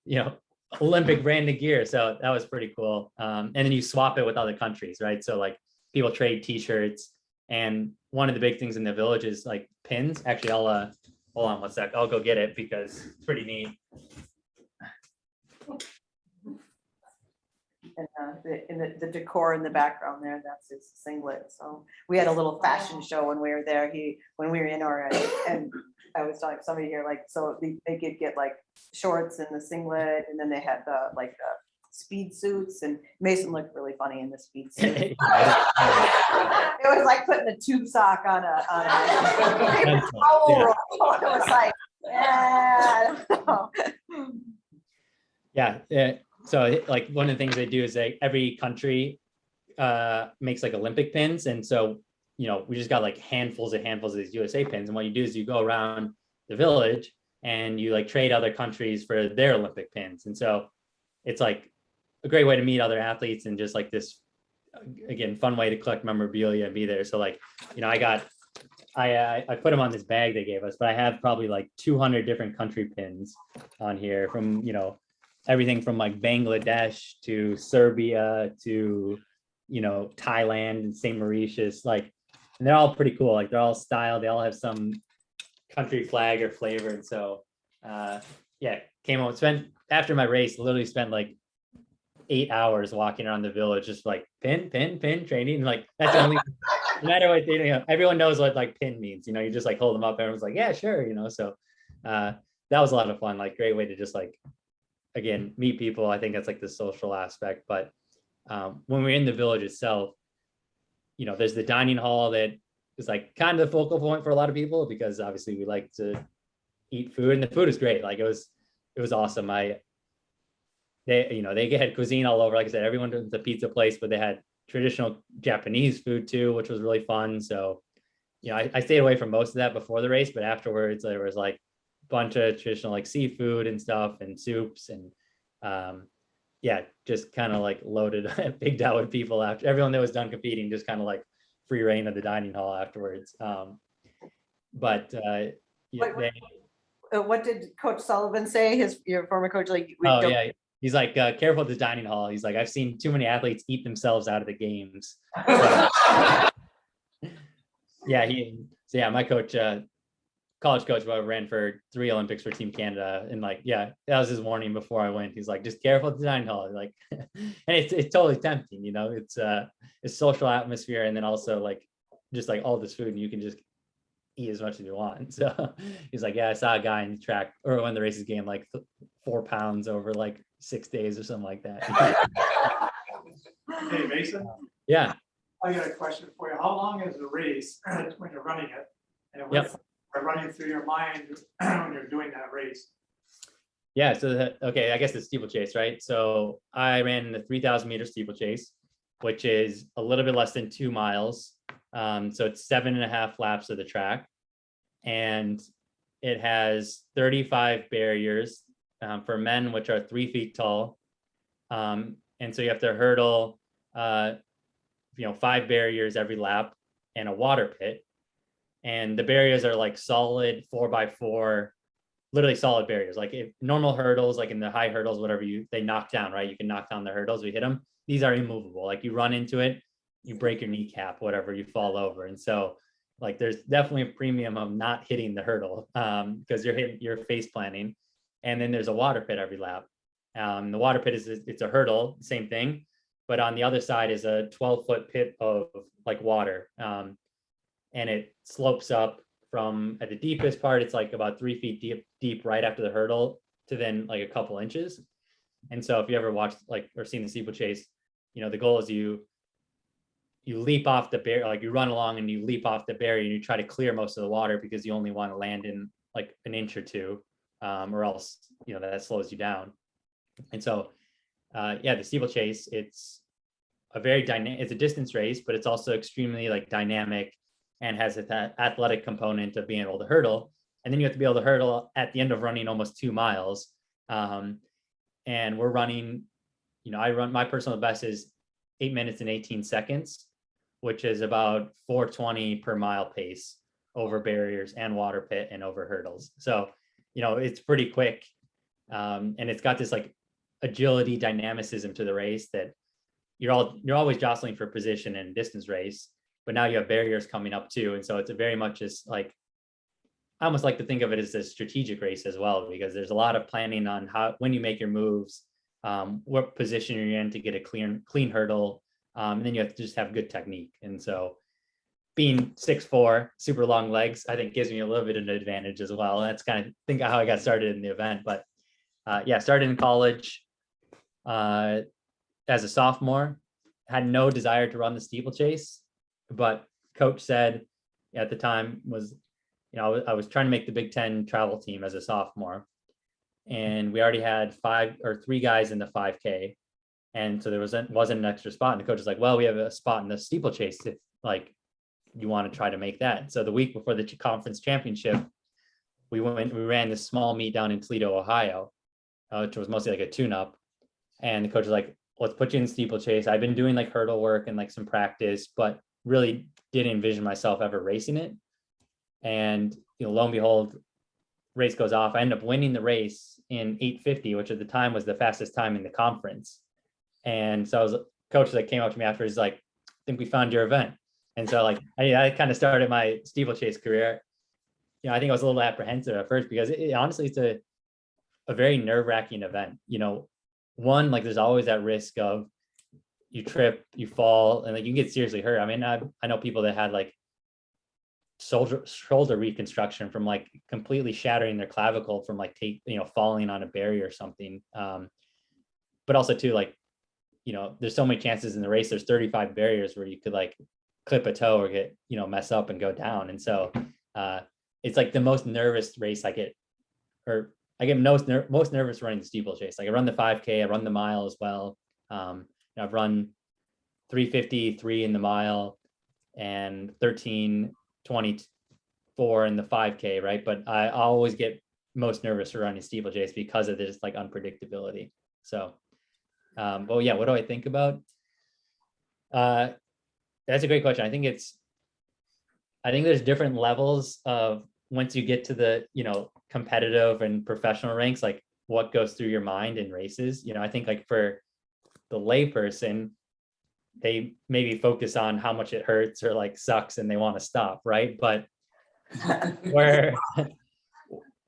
you know, Olympic branded gear. So that was pretty cool. And then you swap it with other countries, right? So like people trade t-shirts, and one of the big things in the village is like pins. Actually, I'll hold on one sec. I'll go get it because it's pretty neat. And the decor in the background there, that's his singlet. So we had a little fashion show when we were there. When we were in Oregon, and I was telling somebody here, like, so they could get like shorts and the singlet, and then they had the like the speed suits, and Mason looked really funny in the speed suit. It was like putting a tube sock on a paper towel roll. It was like, yeah. So like one of the things they do is every country makes like Olympic pins. And so, you know, we just got like handfuls of these USA pins. And what you do is you go around the village and you like trade other countries for their Olympic pins. And so it's like a great way to meet other athletes and just like this, again, fun way to collect memorabilia and be there. So like, you know, I put them on this bag they gave us, but I have probably like 200 different country pins on here from, you know, everything from like Bangladesh to Serbia to, you know, Thailand and St. Mauritius, like, and they're all pretty cool. Like they're all styled. They all have some country flag or flavor. And so, yeah, came home, after my race, literally spent like 8 hours walking around the village, just like pin training. Like that's the only, no matter what, you know, everyone knows what like pin means, you know, you just like hold them up. Everyone's like, yeah, sure. You know, so that was a lot of fun, like great way to just like, again, meet people. I think that's like the social aspect. But when we're in the village itself, you know, there's the dining hall that is like kind of the focal point for a lot of people because obviously we like to eat food, and the food is great. Like it was awesome. they had cuisine all over. Like I said, everyone was a pizza place, but they had traditional Japanese food too, which was really fun. So, I stayed away from most of that before the race, but afterwards there was like a bunch of traditional like seafood and stuff and soups and yeah, just kind of like loaded, pigged out with people after everyone that was done competing, just kind of like free reign of the dining hall afterwards. But yeah, What did Coach Sullivan say? Your former coach, like, oh yeah, he's like, careful at the dining hall. He's like, I've seen too many athletes eat themselves out of the games. So, yeah, my coach, college coach, ran for 3 Olympics for Team Canada, and like, yeah, that was his warning before I went. He's like, just careful at the dining hall, like, and it's totally tempting, it's social atmosphere, and then also like just like all this food, and you can just eat as much as you want. So he's like, yeah, I saw a guy in the track or when the races gained like 4 pounds over like 6 days or something like that. Hey, Mason, Yeah. I got a question for you. How long is the race when you're running it? And Yep. what's running through your mind when you're doing that race? Yeah, so okay, I guess the steeplechase, right? So I ran the 3,000 meter steeplechase, which is a little bit less than 2 miles. So it's 7.5 laps of the track, and it has 35 barriers for men, which are 3 feet tall. And so you have to hurdle, 5 barriers every lap and a water pit. And the barriers are like solid 4x4, literally solid barriers. Like if normal hurdles, like in the high hurdles, whatever they knock down, right? You can knock down the hurdles, we hit them. These are immovable. Like you run into it, you break your kneecap, whatever, you fall over. And so like there's definitely a premium of not hitting the hurdle because you're face planting. And then there's a water pit every lap. The water pit it's a hurdle, same thing, but on the other side is a 12-foot pit of like water. And it slopes up from at the deepest part, it's like about 3 feet deep right after the hurdle to then like a couple inches. And so if you ever watched like or seen the steeplechase, the goal is you leap off the barrier, like you run along and you leap off the barrier and you try to clear most of the water because you only want to land in like an inch or two, or else that slows you down. And so the steeplechase, it's a very dynamic, it's a distance race, but it's also extremely like dynamic and has an athletic component of being able to hurdle. And then you have to be able to hurdle at the end of running almost 2 miles. And we're running, my personal best is 8 minutes and 18 seconds, which is about 420 per mile pace over barriers and water pit and over hurdles. So, it's pretty quick. And it's got this like agility dynamicism to the race that you're always jostling for position in a distance race, but now you have barriers coming up too. And so it's a very much just like, I almost like to think of it as a strategic race as well, because there's a lot of planning on when you make your moves, what position you're in to get a clean hurdle. And then you have to just have good technique. And so being 6'4", super long legs, I think gives me a little bit of an advantage as well. That's kind of think of how I got started in the event. But started in college as a sophomore, had no desire to run the steeplechase, but coach said at the time was, I was trying to make the Big Ten travel team as a sophomore, and we already had 3 guys in the 5K. And so there wasn't an extra spot. And the coach was like, well, we have a spot in the steeplechase if like you want to try to make that. So the week before the conference championship, we ran this small meet down in Toledo, Ohio, which was mostly like a tune-up. And the coach was like, let's put you in steeplechase. I've been doing like hurdle work and like some practice, but really didn't envision myself ever racing it. And lo and behold, race goes off. I end up winning the race in 8:50, which at the time was the fastest time in the conference. And so coach that came up to me after, he's like, I think we found your event. And so like I kind of started my steeplechase career. I think I was a little apprehensive at first because honestly it's a very nerve-wracking event. One, like there's always that risk of you trip, you fall, and like you get seriously hurt. I mean, I know people that had like shoulder reconstruction from like completely shattering their clavicle from like falling on a barrier or something. But also too, like, there's so many chances in the race. There's 35 barriers where you could like clip a toe or get, mess up and go down. And so it's like the most nervous race I get, or I get most nervous running the steeplechase. Like I run the 5K, I run the mile as well. I've run 3:53 in the mile and 13:24 in the 5K, right? But I always get most nervous for running steeplechase because of this like unpredictability. So, well, yeah, what do I think about? That's a great question. I think there's different levels of once you get to the, competitive and professional ranks, like what goes through your mind in races. I think like for the layperson, they maybe focus on how much it hurts or like sucks and they want to stop, right? But where,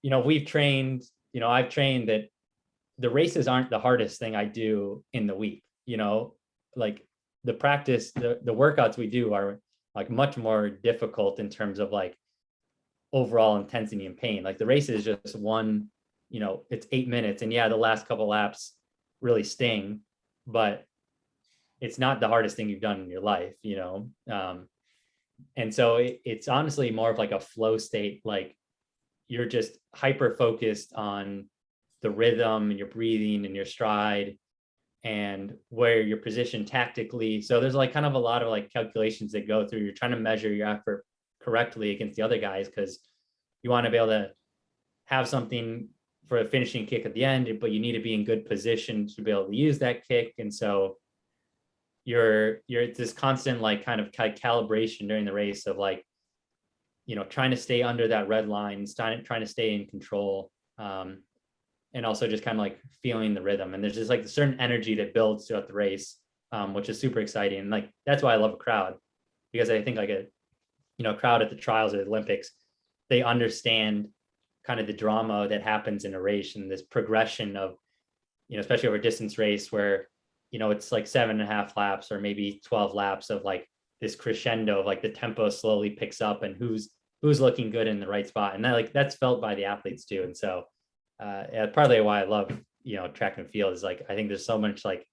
we've trained, I've trained that the races aren't the hardest thing I do in the week, like the practice, the workouts we do are like much more difficult in terms of like overall intensity and pain. Like the race is just one, it's 8 minutes, and yeah, the last couple laps really sting, but it's not the hardest thing you've done in your life, and so it's honestly more of like a flow state. Like you're just hyper focused on the rhythm and your breathing and your stride and where you're positioned tactically. So there's like kind of a lot of like calculations that go through. You're trying to measure your effort correctly against the other guys because you want to be able to have something for a finishing kick at the end, but you need to be in good position to be able to use that kick. And so you're this constant like kind of calibration during the race of like, trying to stay under that red line, trying to stay in control, and also just kind of like feeling the rhythm. And there's just like a certain energy that builds throughout the race, which is super exciting. And like that's why I love a crowd, because I think like a crowd at the trials or the Olympics, they understand kind of the drama that happens in a race and this progression of, especially over a distance race where, it's like 7.5 laps or maybe 12 laps of like this crescendo of like the tempo slowly picks up and who's looking good in the right spot. And that like, that's felt by the athletes too. And so partly why I love, track and field is like, I think there's so much like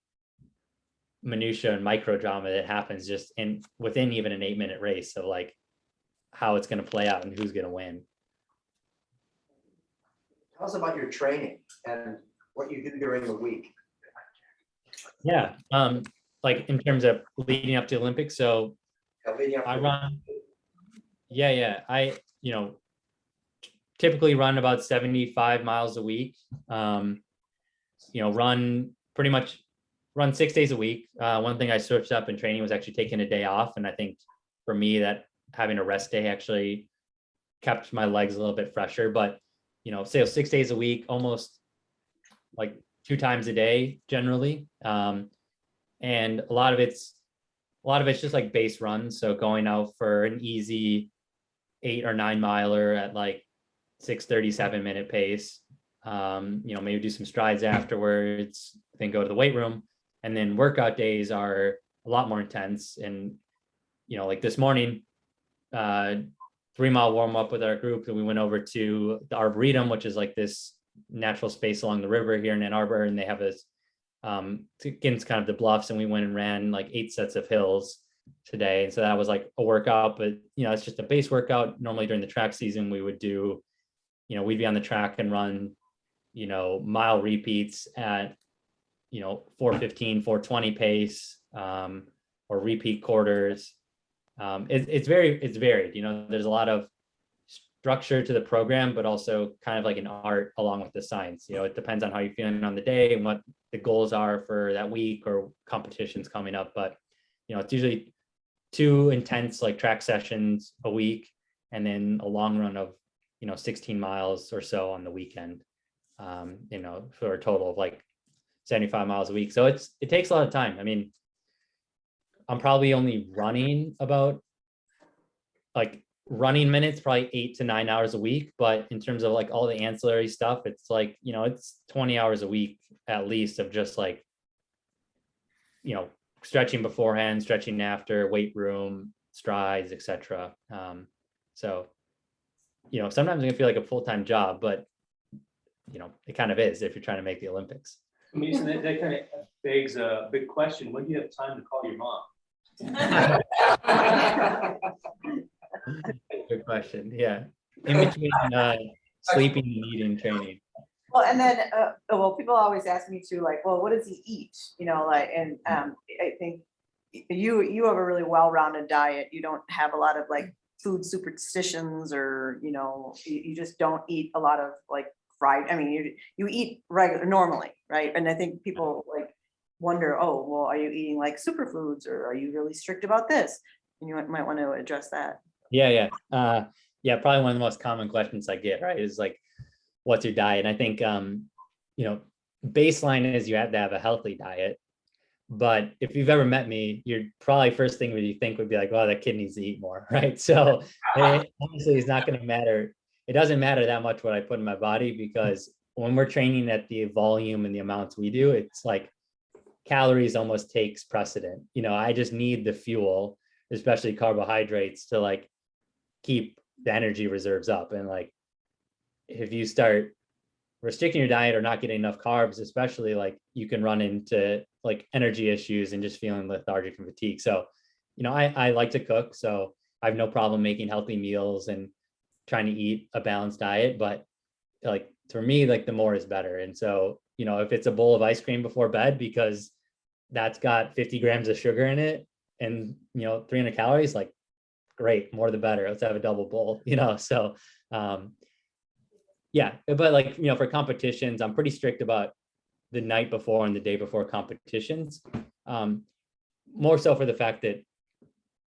minutia and micro drama that happens just within even an 8-minute race of like how it's going to play out and who's going to win. Tell us about your training and what you do during the week. Yeah. Like in terms of leading up to Olympics. So I run. Yeah. I, typically run about 75 miles a week. Run 6 days a week. One thing I switched up in training was actually taking a day off. And I think for me that having a rest day actually kept my legs a little bit fresher, but, say 6 days a week, almost like 2 times a day generally. And a lot of it's just like base runs. So going out for an easy 8 or 9 miler at like 6:37 minute pace, maybe do some strides afterwards, then go to the weight room. And then workout days are a lot more intense. And, like this morning, 3-mile warm up with our group. And we went over to the Arboretum, which is like this natural space along the river here in Ann Arbor. And they have this, against kind of the bluffs. And we went and ran like 8 sets of hills today. And so that was like a workout, but, it's just a base workout. Normally during the track season, we would do, we'd be on the track and run, mile repeats at, 4:15, 4:20 pace, or repeat quarters. It's varied. There's a lot of structure to the program, but also kind of like an art along with the science. It depends on how you're feeling on the day and what the goals are for that week or competitions coming up. But, it's usually 2 intense like track sessions a week, and then a long run of, 16 miles or so on the weekend, for a total of like 75 miles a week. So it takes a lot of time. I mean, I'm probably only running about like running minutes, probably 8 to 9 hours a week. But in terms of like all the ancillary stuff, it's like, it's 20 hours a week at least of just like, stretching beforehand, stretching after, weight room, strides, etc. So, sometimes it can feel like a full-time job, but, it kind of is if you're trying to make the Olympics. Mason, that kind of begs a big question. When do you have time to call your mom? Good question. Yeah. In between sleeping and eating training. Well, and then, well, people always ask me too, like, well, what does he eat? You know, like, and I think you have a really well-rounded diet. You don't have a lot of like food superstitions or, you know, you just don't eat a lot of like fried, I mean, you eat regular, normally, right? And I think people like wonder, oh, well, are you eating like superfoods or are you really strict about this? And you might want to address that. Yeah. Yeah, probably one of the most common questions I get, right, is like, what's your diet? And I think, you know, baseline is you have to have a healthy diet. But if you've ever met me, you're probably first thing you think would be like, well, that kid needs to eat more, right? So honestly, it's not going to matter. It doesn't matter that much what I put in my body, because when we're training at the volume and the amounts we do, it's like calories almost takes precedent. You know, I just need the fuel, especially carbohydrates, to like keep the energy reserves up. And like, if you start restricting your diet or not getting enough carbs, especially, like you can run into like energy issues and just feeling lethargic and fatigue. So, you know, I like to cook, so I have no problem making healthy meals and trying to eat a balanced diet. But like for me, like the more is better. And so, you know, if it's a bowl of ice cream before bed because that's got 50 grams of sugar in it and, you know, 300 calories, like great, more the better. Let's have a double bowl, you know? So, yeah, but like, you know, for competitions, I'm pretty strict about the night before and the day before competitions. More so for the fact that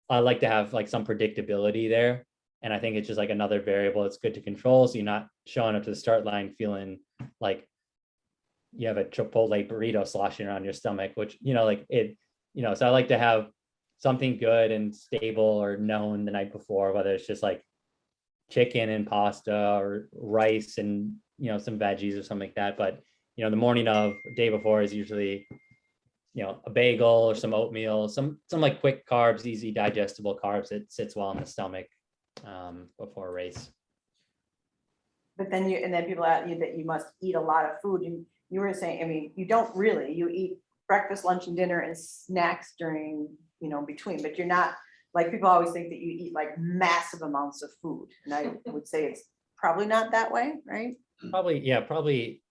I like to have like some predictability there. And I think it's just like another variable it's good to control. So you're not showing up to the start line feeling like you have a Chipotle burrito sloshing around your stomach, which, you know, like it, you know, so I like to have something good and stable or known the night before, whether it's just like chicken and pasta or rice and, you know, some veggies or something like that. But, you know, the morning of, day before is usually, you know, a bagel or some oatmeal, some like quick carbs, easy digestible carbs that sits well in the stomach before a race. But then and then people ask you that you must eat a lot of food. And you were saying, I mean, you don't really, you eat breakfast, lunch and dinner and snacks during, you know, between, but you're not, like people always think that you eat like massive amounts of food. And I would say it's probably not that way, right? Probably, yeah, probably.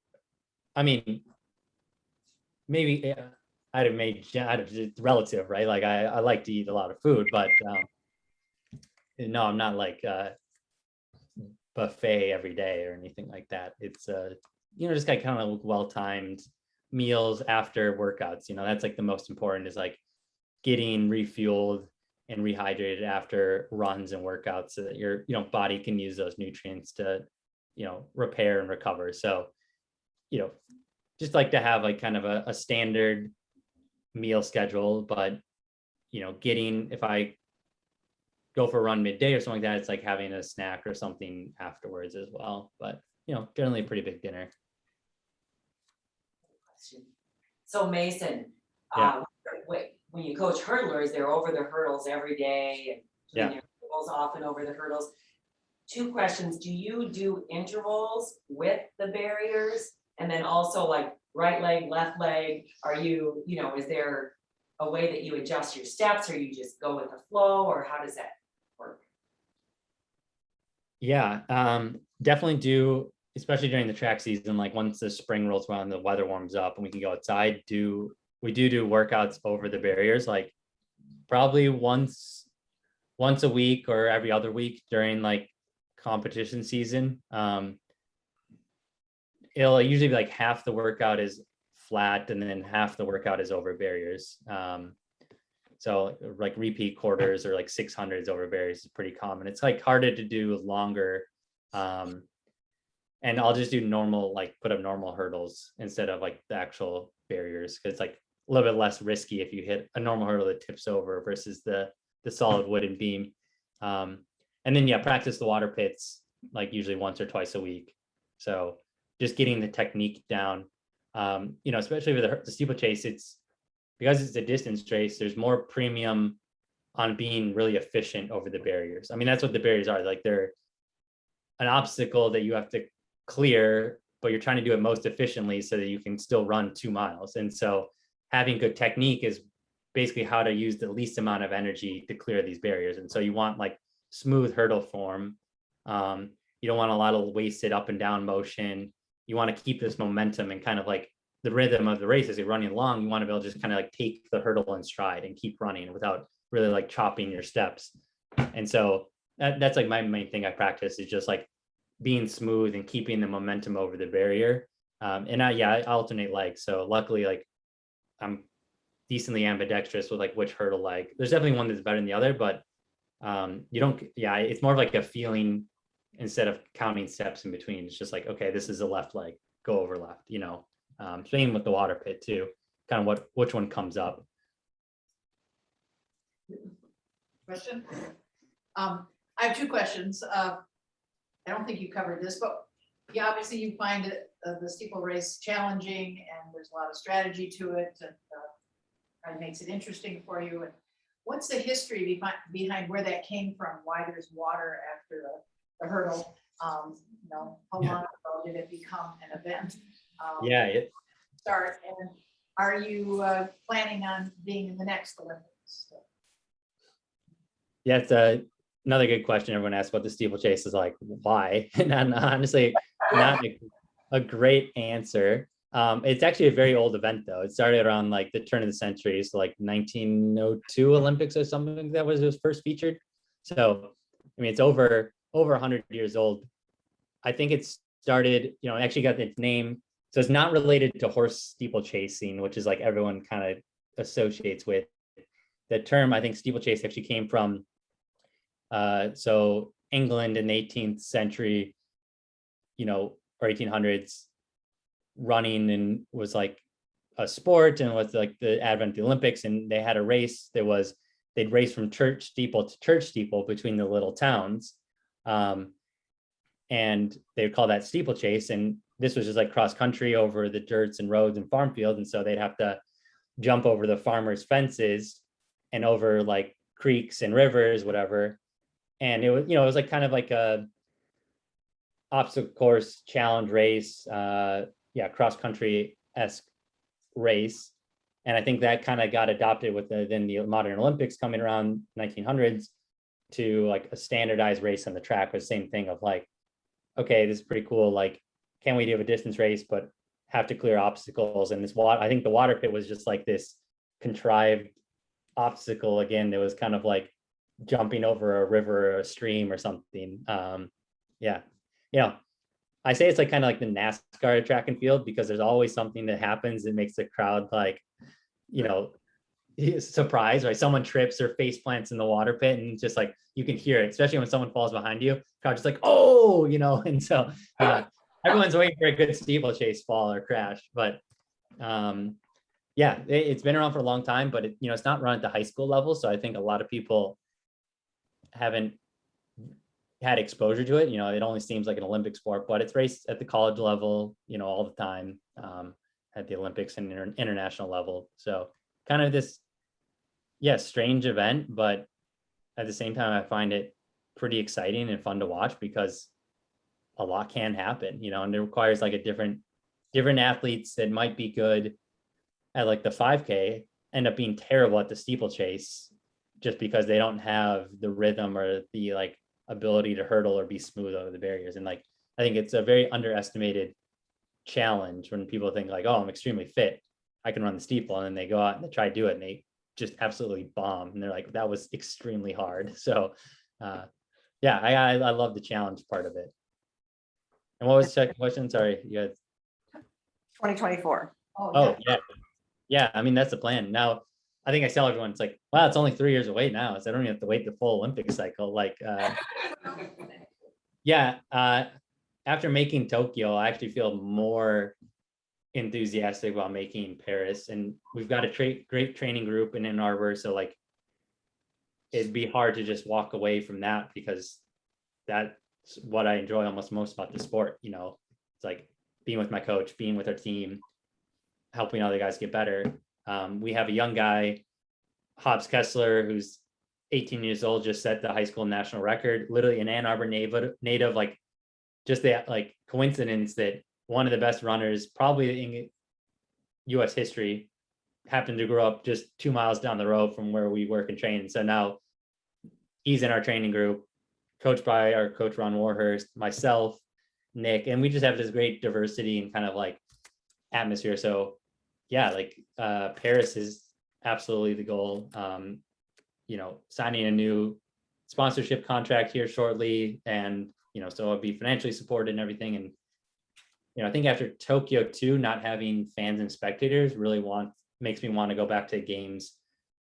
I mean, maybe I'd have made it's relative, right? Like I like to eat a lot of food, but no, I'm not like buffet every day or anything like that. It's you know, just kind of well-timed meals after workouts. You know, that's like the most important, is like getting refueled and rehydrated after runs and workouts so that your, you know, body can use those nutrients to, you know, repair and recover. So, you know, just like to have like kind of a standard meal schedule, but, you know, if I go for a run midday or something like that, it's like having a snack or something afterwards as well. But, you know, generally a pretty big dinner. So Mason, Yeah. when you coach hurdlers, they're over the hurdles every day and Yeah. doing their intervals often over the hurdles. 2 questions. Do you do intervals with the barriers? And then also like right leg, left leg, are you, you know, is there a way that you adjust your steps or you just go with the flow, or how does that work? Yeah, definitely do, especially during the track season, like once the spring rolls around, the weather warms up and we can go outside, we do workouts over the barriers, like probably once a week or every other week during like competition season. It'll usually be like half the workout is flat and then half the workout is over barriers. So like repeat quarters or like 600s over barriers is pretty common. It's like harder to do longer. And I'll just do normal, like put up normal hurdles instead of like the actual barriers, because it's like a little bit less risky if you hit a normal hurdle that tips over versus the solid wooden beam. And then, yeah, practice the water pits like usually once or twice a week. So just getting the technique down, you know, especially with the steeplechase, because it's a distance race, there's more premium on being really efficient over the barriers. I mean, that's what the barriers are. Like they're an obstacle that you have to clear, but you're trying to do it most efficiently so that you can still run 2 miles. And so having good technique is basically how to use the least amount of energy to clear these barriers. And so you want like smooth hurdle form. You don't want a lot of wasted up and down motion. you want to keep this momentum and kind of like the rhythm of the race as you're running along. You want to be able to just kind of like take the hurdle in stride and keep running without really like chopping your steps. And so that's like my main thing I practice is just like being smooth and keeping the momentum over the barrier. And I alternate legs. So luckily, like I'm decently ambidextrous with like which hurdle leg. There's definitely one that's better than the other, but it's more of like a feeling instead of counting steps in between. It's just like, okay, this is a left leg, go over left, same with the water pit too, kind of which one comes up. Question? I have two questions. I don't think you covered this, but yeah, obviously you find the steeple race challenging and there's a lot of strategy to it and it makes it interesting for you. And what's the history behind where that came from? Why there's water after the hurdle? How long ago did it become an event? Start, and are you planning on being in the next Olympics? Yeah, it's another good question. Everyone asks what the steeplechase is like, why? And honestly, not a great answer. It's actually a very old event though. It started around like the turn of the century, so like 1902 Olympics or something that was first featured. So, I mean, it's over 100 years old. I think it started, actually got its name. So it's not related to horse steeplechasing, which is like everyone kind of associates with. The term, I think steeplechase actually came from, so England in the 18th century, or 1800s, running and was like a sport and was like the advent of the Olympics. And they had a race they'd race from church steeple to church steeple between the little towns. And they would call that steeplechase. And this was just like cross country over the dirts and roads and farm field. And so they'd have to jump over the farmers' fences and over like creeks and rivers, whatever. And it was, it was like kind of like a obstacle course challenge race, cross country-esque race. And I think that kind of got adopted with then the modern Olympics coming around 1900s to like a standardized race on the track was the same thing of like, okay, this is pretty cool. Like, can we do a distance race, but have to clear obstacles? And this water, I think the water pit was just like this contrived obstacle again. That was kind of like jumping over a river or a stream or something. I say it's like kind of like the NASCAR track and field because there's always something that happens that makes the crowd like, surprised, right? Someone trips or face plants in the water pit and just like you can hear it, especially when someone falls behind you. Crowd just like, oh, and so everyone's waiting for a good steeplechase fall or crash. But it's been around for a long time, but it's not run at the high school level. So I think a lot of people haven't had exposure to it. It only seems like an Olympic sport, but it's raced at the college level, all the time, at the Olympics and international level. So kind of this, strange event, but at the same time, I find it pretty exciting and fun to watch because a lot can happen, and it requires like a different athletes that might be good at like the 5K end up being terrible at the steeplechase just because they don't have the rhythm or the like ability to hurdle or be smooth over the barriers. And like, I think it's a very underestimated challenge when people think like, oh, I'm extremely fit, I can run the steeple, and then they go out and they try to do it and they just absolutely bomb. And they're like, that was extremely hard. So I love the challenge part of it. And what was the second question? Sorry, you had 2024. Oh yeah. I mean, that's the plan. Now, I think I tell everyone, it's like, wow, it's only 3 years away now. So I don't even have to wait the full Olympic cycle. Like, after making Tokyo, I actually feel more enthusiastic about making Paris. And we've got a great training group in Ann Arbor. So like, it'd be hard to just walk away from that because that's what I enjoy almost most about the sport. It's like being with my coach, being with our team, helping other guys get better. We have a young guy, Hobbs Kessler, who's 18 years old, just set the high school national record, literally an Ann Arbor native, like just the like coincidence that one of the best runners probably in US history happened to grow up just 2 miles down the road from where we work and train. So now he's in our training group, coached by our coach, Ron Warhurst, myself, Nick, and we just have this great diversity and kind of like atmosphere. So yeah, like Paris is absolutely the goal. You know, signing a new sponsorship contract here shortly, and you know, so I'll be financially supported and everything. And you know, I think after Tokyo too, not having fans and spectators really makes me want to go back to games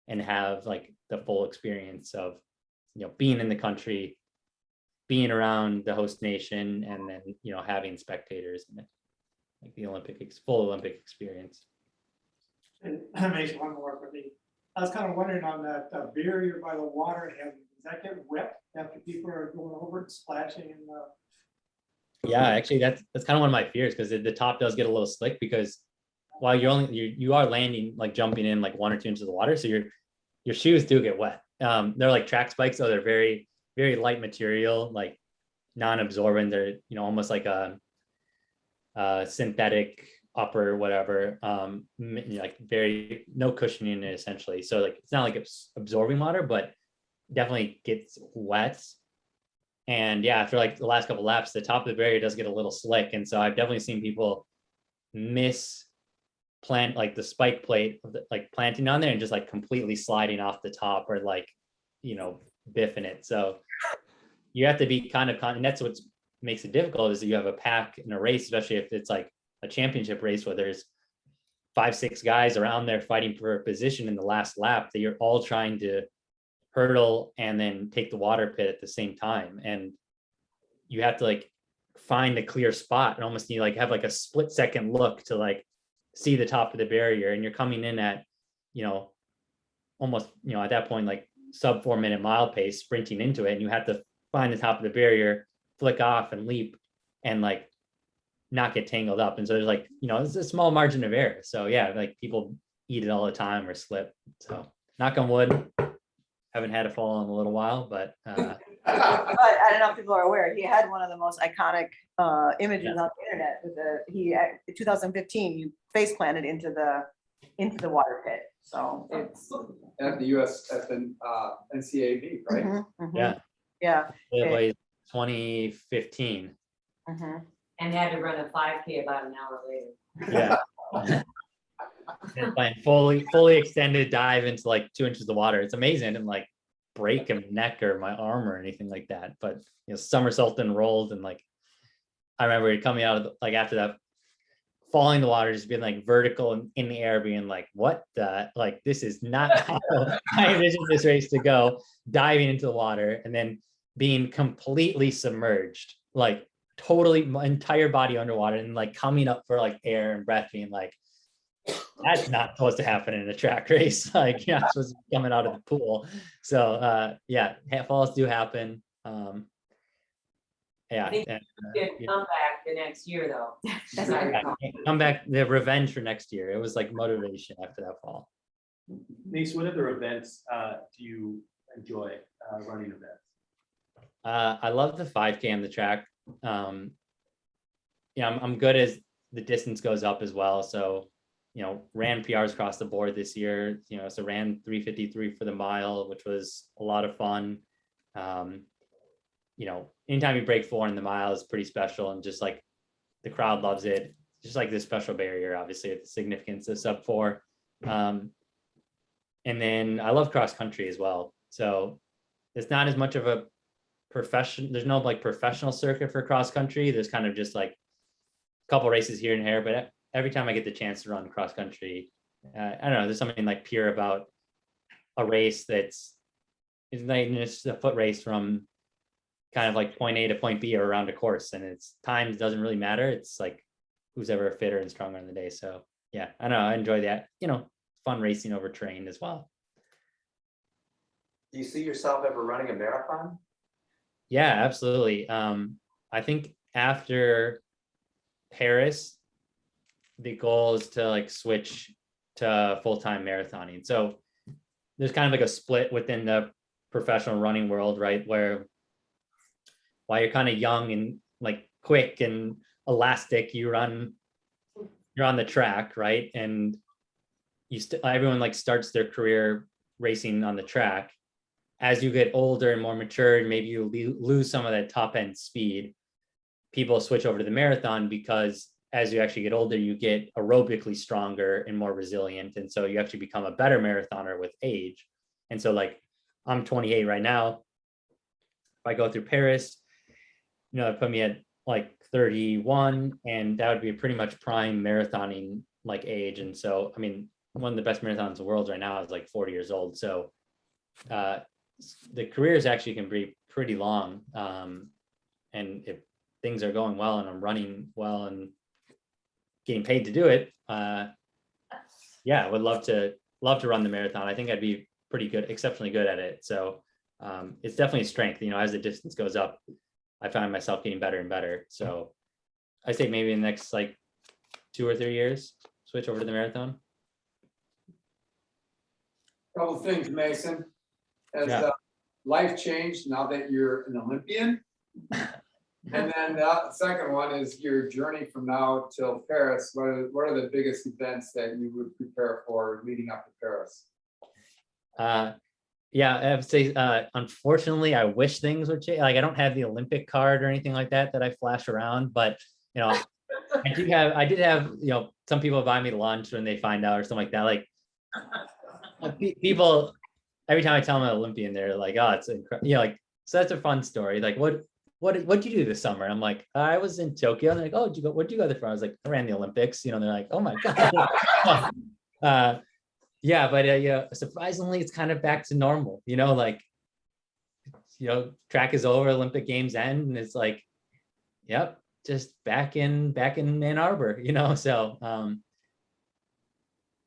and have like the full experience of, you know, being in the country, being around the host nation, and then, you know, having spectators and like the full Olympic experience. And that makes one more for me. I was kind of wondering on that barrier by the water, does that get wet after people are going over it, splashing in the? Yeah, actually, that's kind of one of my fears, because the top does get a little slick, because while you are landing, like jumping in like 1 or 2 inches of the water, so your shoes do get wet. They're like track spikes, so they're very, very light material, like non-absorbent. They're, you know, almost like a synthetic upper whatever, like very no cushioning in it essentially. So like it's not like it's absorbing water, but definitely gets wet. And yeah, after like the last couple laps, the top of the barrier does get a little slick. And so I've definitely seen people plant like the spike plate of like planting on there and just like completely sliding off the top, or like, you know, biffing it. So you have to be kind of, and that's what makes it difficult, is that you have a pack in a race, especially if it's like a championship race where there's 5-6 guys around there fighting for a position in the last lap, that you're all trying to hurdle and then take the water pit at the same time. And you have to like find a clear spot and almost need like have like a split-second look to like see the top of the barrier. And you're coming in at, you know, almost, you know, at that point, like sub 4-minute mile pace sprinting into it. And you have to find the top of the barrier, flick off and leap and like not get tangled up. And so there's like, you know, it's a small margin of error. So yeah, like people eat it all the time or slip. So knock on wood, haven't had a fall in a little while, but But I don't know if people are aware, he had one of the most iconic images on the internet with in 2015, you face planted into the water pit. So it's. At the NCAB, right? Mhm, mhm. yeah, Yeah. it was 2015. Mhm. And had to run a 5K about an hour later. Yeah. And playing fully extended dive into like 2 inches of water. It's amazing. And like break a neck or my arm or anything like that. But you know, somersault and rolled, and like I remember coming out of like after that, falling in the water, just being like vertical and in the air, being like, what the, like this is not how I envisioned this race to go, diving into the water and then being completely submerged, like totally my entire body underwater, and like coming up for like air and breath, being like, that's not supposed to happen in a track race. Like you're not supposed to be coming out of the pool. So yeah, falls do happen. Yeah. And, Did you come back the next year though. as I recall. come back, the revenge for next year. It was like motivation after that fall. Nate, what other events do you enjoy running events? I love the 5K on the track. Yeah, I'm good as the distance goes up as well. So, you know, ran PRs across the board this year, you know, so ran 3:53 for the mile, which was a lot of fun. You know, anytime you break 4 in the mile is pretty special, and just like the crowd loves it. Just like this special barrier, obviously, the significance of sub 4. And then I love cross country as well. So it's not as much of a profession. There's no like professional circuit for cross country. There's kind of just like a couple races here and there, but every time I get the chance to run cross country, I don't know, there's something like pure about a race it's like just a foot race from kind of like point A to point B or around a course, and it's time doesn't really matter. It's like who's ever fitter and stronger in the day. So yeah, I know I enjoy that, you know, fun racing over train as well. Do you see yourself ever running a marathon? Yeah, absolutely. I think after Paris, the goal is to like switch to full-time marathoning. So there's kind of like a split within the professional running world, right? Where while you're kind of young and like quick and elastic, you're on the track, right? And everyone like starts their career racing on the track. As you get older and more mature, and maybe you lose some of that top end speed, people switch over to the marathon because as you actually get older, you get aerobically stronger and more resilient. And so you actually become a better marathoner with age. And so like, I'm 28 right now. If I go through Paris, it put me at like 31, and that would be pretty much prime marathoning like age. And so, I mean, one of the best marathons in the world right now is like 40 years old. So the careers actually can be pretty long. And if things are going well and I'm running well and getting paid to do it, yeah, I would love to run the marathon. I think I'd be pretty good, exceptionally good at it. So it's definitely a strength, as the distance goes up, I find myself getting better and better. So I say maybe in the next like 2 or 3 years, switch over to the marathon. Couple things, Mason. Has Yeah. life changed now that you're an Olympian? And then the second one is your journey from now till Paris. What are the biggest events that you would prepare for leading up to Paris? Yeah, I would say, unfortunately, I wish things would change. Like, I don't have the Olympic card or anything like that I flash around, but I did have, some people buy me lunch when they find out or something like that. Like, people, every time I tell them I'm an Olympian, they're like, oh, it's incredible. Like, so that's a fun story. Like, what'd you do this summer? And I'm like, I was in Tokyo. And they're like, oh, where'd you go there for? I was like, I ran the Olympics. They're like, oh my God. Yeah, but surprisingly, it's kind of back to normal. Track is over, Olympic Games end, and it's like, yep, just back in Ann Arbor. So,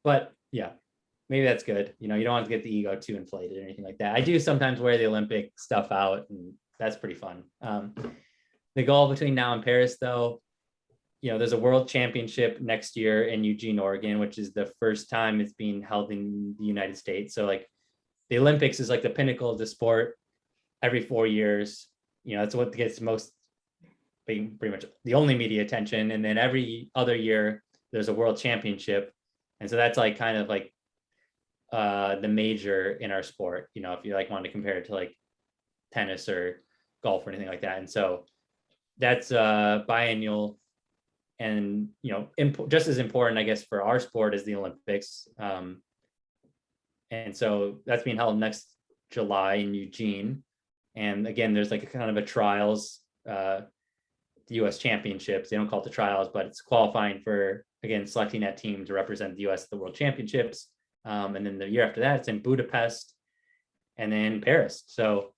but yeah, maybe that's good. You don't want to get the ego too inflated or anything like that. I do sometimes wear the Olympic stuff out, and that's pretty fun. The goal between now and Paris, though, there's a world championship next year in Eugene, Oregon, which is the first time it's being held in the United States. So like the Olympics is like the pinnacle of the sport every 4 years. That's what gets pretty much the only media attention. And then every other year there's a world championship. And so that's like kind of like the major in our sport, if you like want to compare it to like tennis or golf or anything like that. And so that's biannual. And just as important, I guess, for our sport as the Olympics. And so that's being held next July in Eugene. And again, there's like a kind of a trials, the U.S. championships. They don't call it the trials, but it's qualifying for, again, selecting that team to represent the U.S. at the World Championships. And then the year after that, it's in Budapest and then Paris. So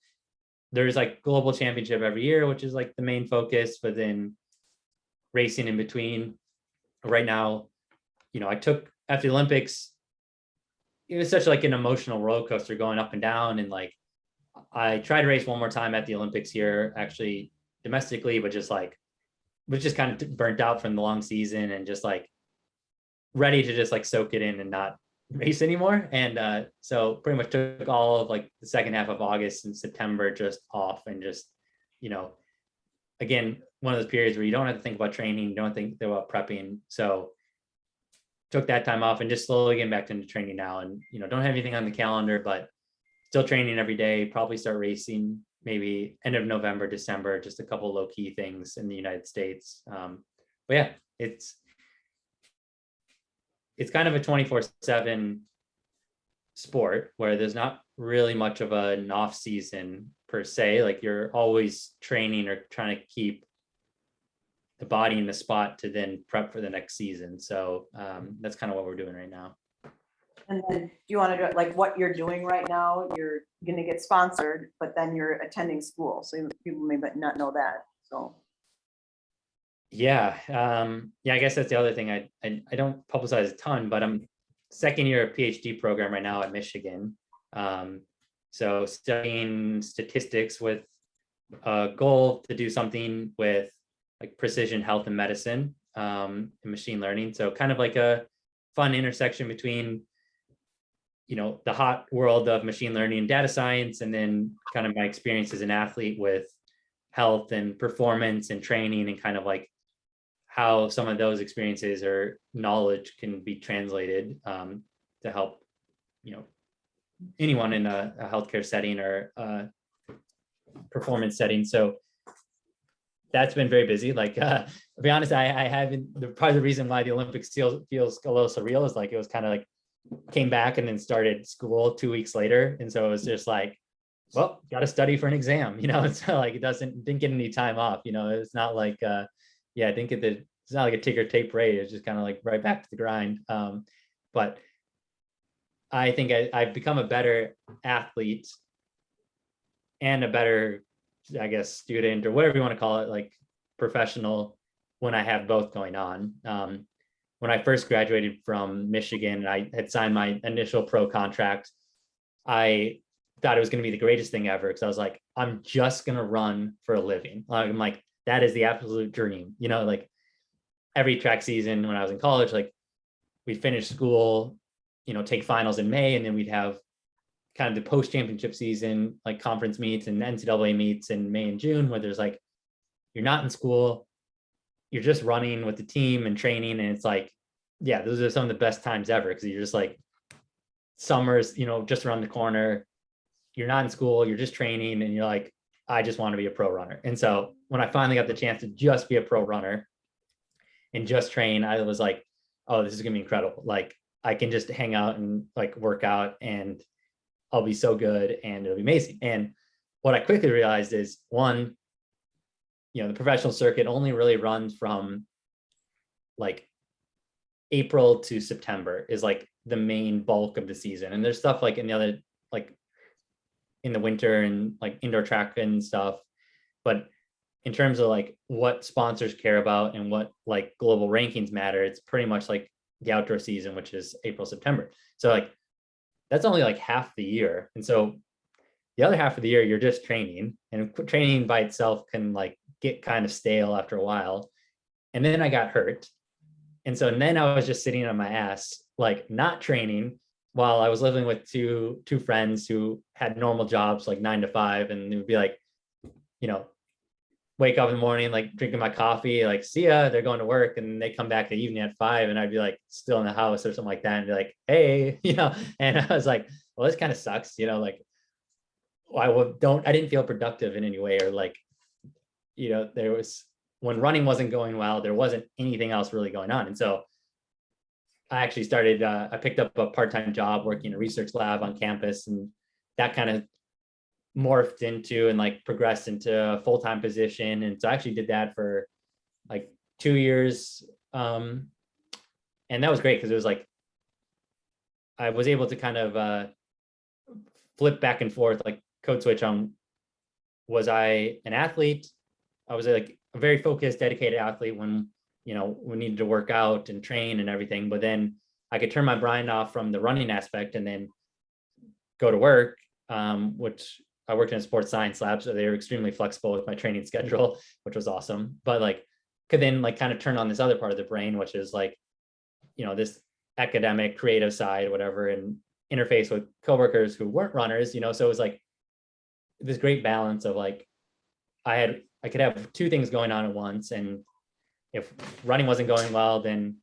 there's like global championship every year, which is like the main focus, but then racing in between. Right now, I took, after the Olympics, it was such like an emotional roller coaster going up and down. And like, I tried to race one more time at the Olympics here, actually domestically, but just like, was just kind of burnt out from the long season and just like ready to just like soak it in and not race anymore. And so pretty much took all of like the second half of August and September just off, and just, again, one of those periods where you don't have to think about training, you don't think about prepping. So took that time off and just slowly getting back into training now. And, don't have anything on the calendar, but still training every day, probably start racing maybe end of November, December, just a couple low key things in the United States. But yeah, it's kind of a 24/7 sport where there's not really much of an off season per se. Like you're always training or trying to keep the body in the spot to then prep for the next season. So that's kind of what we're doing right now. And then do you want to do it like what you're doing right now? You're going to get sponsored, but then you're attending school. So people may not know that. So. Yeah. I guess that's the other thing. I don't publicize a ton, but I'm second year PhD program right now at Michigan. So studying statistics with a goal to do something with like precision health and medicine and machine learning. So kind of like a fun intersection between, the hot world of machine learning and data science, and then kind of my experience as an athlete with health and performance and training, and kind of like how some of those experiences or knowledge can be translated to help, anyone in a healthcare setting or performance setting. So that's been very busy. Like, to be honest, I haven't, part of the reason why the Olympics feels a little surreal is like, it was kind of like, came back and then started school 2 weeks later. And so it was just like, well, got to study for an exam, it's not like didn't get any time off, it's not like, yeah, I think it's not like a ticker tape rate. It's just kind of like right back to the grind. But I think I've become a better athlete and a better, I guess, student or whatever you want to call it, like professional, when I have both going on. When I first graduated from Michigan, I had signed my initial pro contract. I thought it was going to be the greatest thing ever because I was like, I'm just going to run for a living. I'm like, that is the absolute dream. Like every track season when I was in college, like we'd finish school, take finals in May, and then we'd have kind of the post-championship season, like conference meets and NCAA meets in May and June, where there's like, you're not in school, you're just running with the team and training. And it's like, yeah, those are some of the best times ever. Cause you're just like, summer's, just around the corner, you're not in school, you're just training. And you're like, I just want to be a pro runner. And so when I finally got the chance to just be a pro runner and just train, I was like, oh, this is gonna be incredible. Like I can just hang out and like work out and I'll be so good and it'll be amazing. And what I quickly realized is one, the professional circuit only really runs from like April to September is like the main bulk of the season. And there's stuff like in the other, like in the winter and like indoor track and stuff. But in terms of like what sponsors care about and what like global rankings matter, it's pretty much like the outdoor season, which is April, September. So like, that's only like half the year. And so the other half of the year, you're just training, and training by itself can like get kind of stale after a while. And then I got hurt. And so then I was just sitting on my ass, like not training while I was living with two friends who had normal jobs, like 9 to 5. And it would be like, wake up in the morning, like drinking my coffee, like, see ya, they're going to work. And they come back the evening at 5 and I'd be like still in the house or something like that. And be like, hey, and I was like, well, this kind of sucks, like I didn't feel productive in any way, or like, there was, when running wasn't going well, there wasn't anything else really going on. And so I actually started, I picked up a part-time job working in a research lab on campus, and that kind of morphed into and like progressed into a full-time position. And so I actually did that for like 2 years. And that was great because it was like, I was able to kind of flip back and forth, like code switch on, was I an athlete? I was like a very focused, dedicated athlete when, we needed to work out and train and everything. But then I could turn my brain off from the running aspect and then go to work, which I worked in a sports science lab. So they were extremely flexible with my training schedule, which was awesome. But like, could then like kind of turn on this other part of the brain, which is like, this academic, creative side, whatever, and interface with coworkers who weren't runners, so it was like this great balance of like, I could have two things going on at once. And if running wasn't going well, then,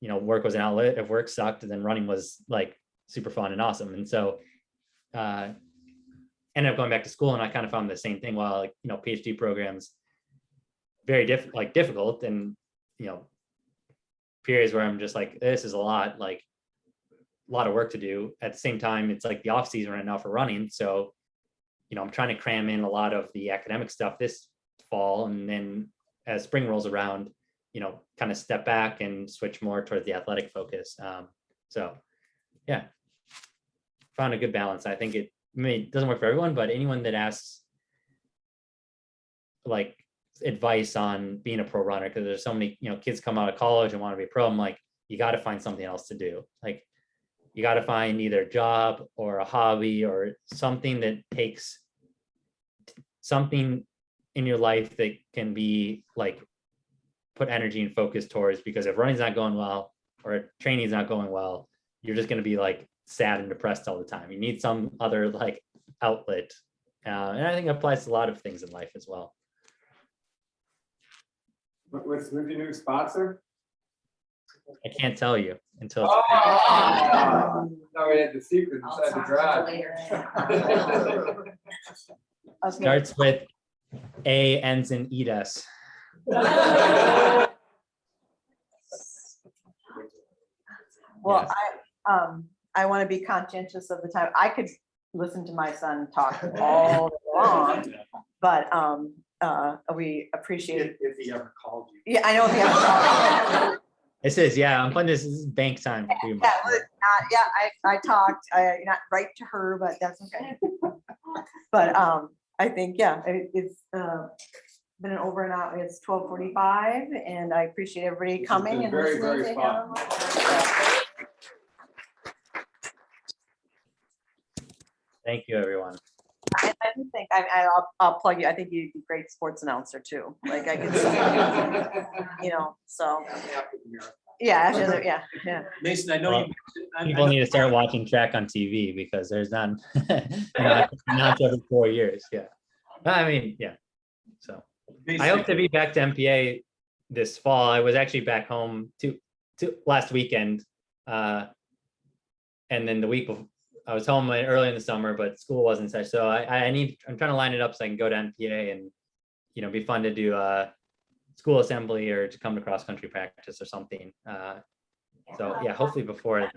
work was an outlet. If work sucked, then running was like super fun and awesome. And so, ended up going back to school, and I kind of found the same thing. While like, PhD programs, very difficult, and, periods where I'm just like, this is a lot of work to do. At the same time, it's like the off season right now for running. So, I'm trying to cram in a lot of the academic stuff this fall. And then as spring rolls around, kind of step back and switch more towards the athletic focus. So yeah, found a good balance. I think it doesn't work for everyone, but anyone that asks like advice on being a pro runner, because there's so many, kids come out of college and want to be a pro. I'm like, you got to find something else to do. Like, you got to find either a job or a hobby or something that takes something in your life that can be like put energy and focus towards, because if running's not going well or training's not going well, you're just going to be like sad and depressed all the time. You need some other like outlet. And I think it applies to a lot of things in life as well. What's your new sponsor? I can't tell you until it's Oh, no, we had the secret I'll inside the talk to you garage. later. starts with A ends in Edus. Well, Yes. I want to be conscientious of the time. I could listen to my son talk all day long, but, we appreciate it. If he ever called you. Yeah, I know. If you have- This is, yeah, I'm putting this is bank time. pretty much. Yeah, yeah, I talked, not right to her, but that's okay. But, I think, yeah, it's, been an over and out, it's 12:45, and I appreciate everybody This has coming been and very, listening very to fun. him. Thank you, everyone. I do think, I'll plug you, I think you'd be a great sports announcer too, like I could see, you know, so, yeah, yeah. Mason, I know Well, you. I People know- need to start watching track on TV because there's none. Not every 4 years, yeah. I mean, yeah, so. Mason, I hope to be back to MPA this fall. I was actually back home to last weekend. And then the week before, I was home early in the summer, but school wasn't such. So I'm trying to line it up so I can go to MPA and, you know, be fun to do school assembly or to come to cross country practice or something. So yeah, hopefully before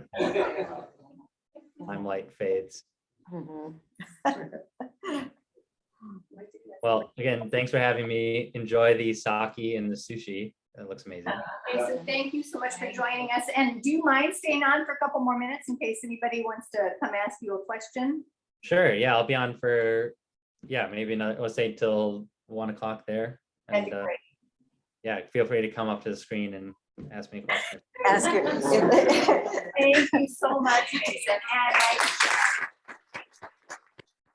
limelight fades. Mhm. Well, again, thanks for having me. Enjoy the sake and the sushi. It looks amazing. Mason, thank you so much for joining us. And do you mind staying on for a couple more minutes in case anybody wants to come ask you a question? Sure, yeah, I'll be on for, yeah, maybe another, let's say till 1 o'clock there. That'd And be great. yeah, feel free to come up to the screen and ask me questions. Ask it. Thank you so much, Mason. And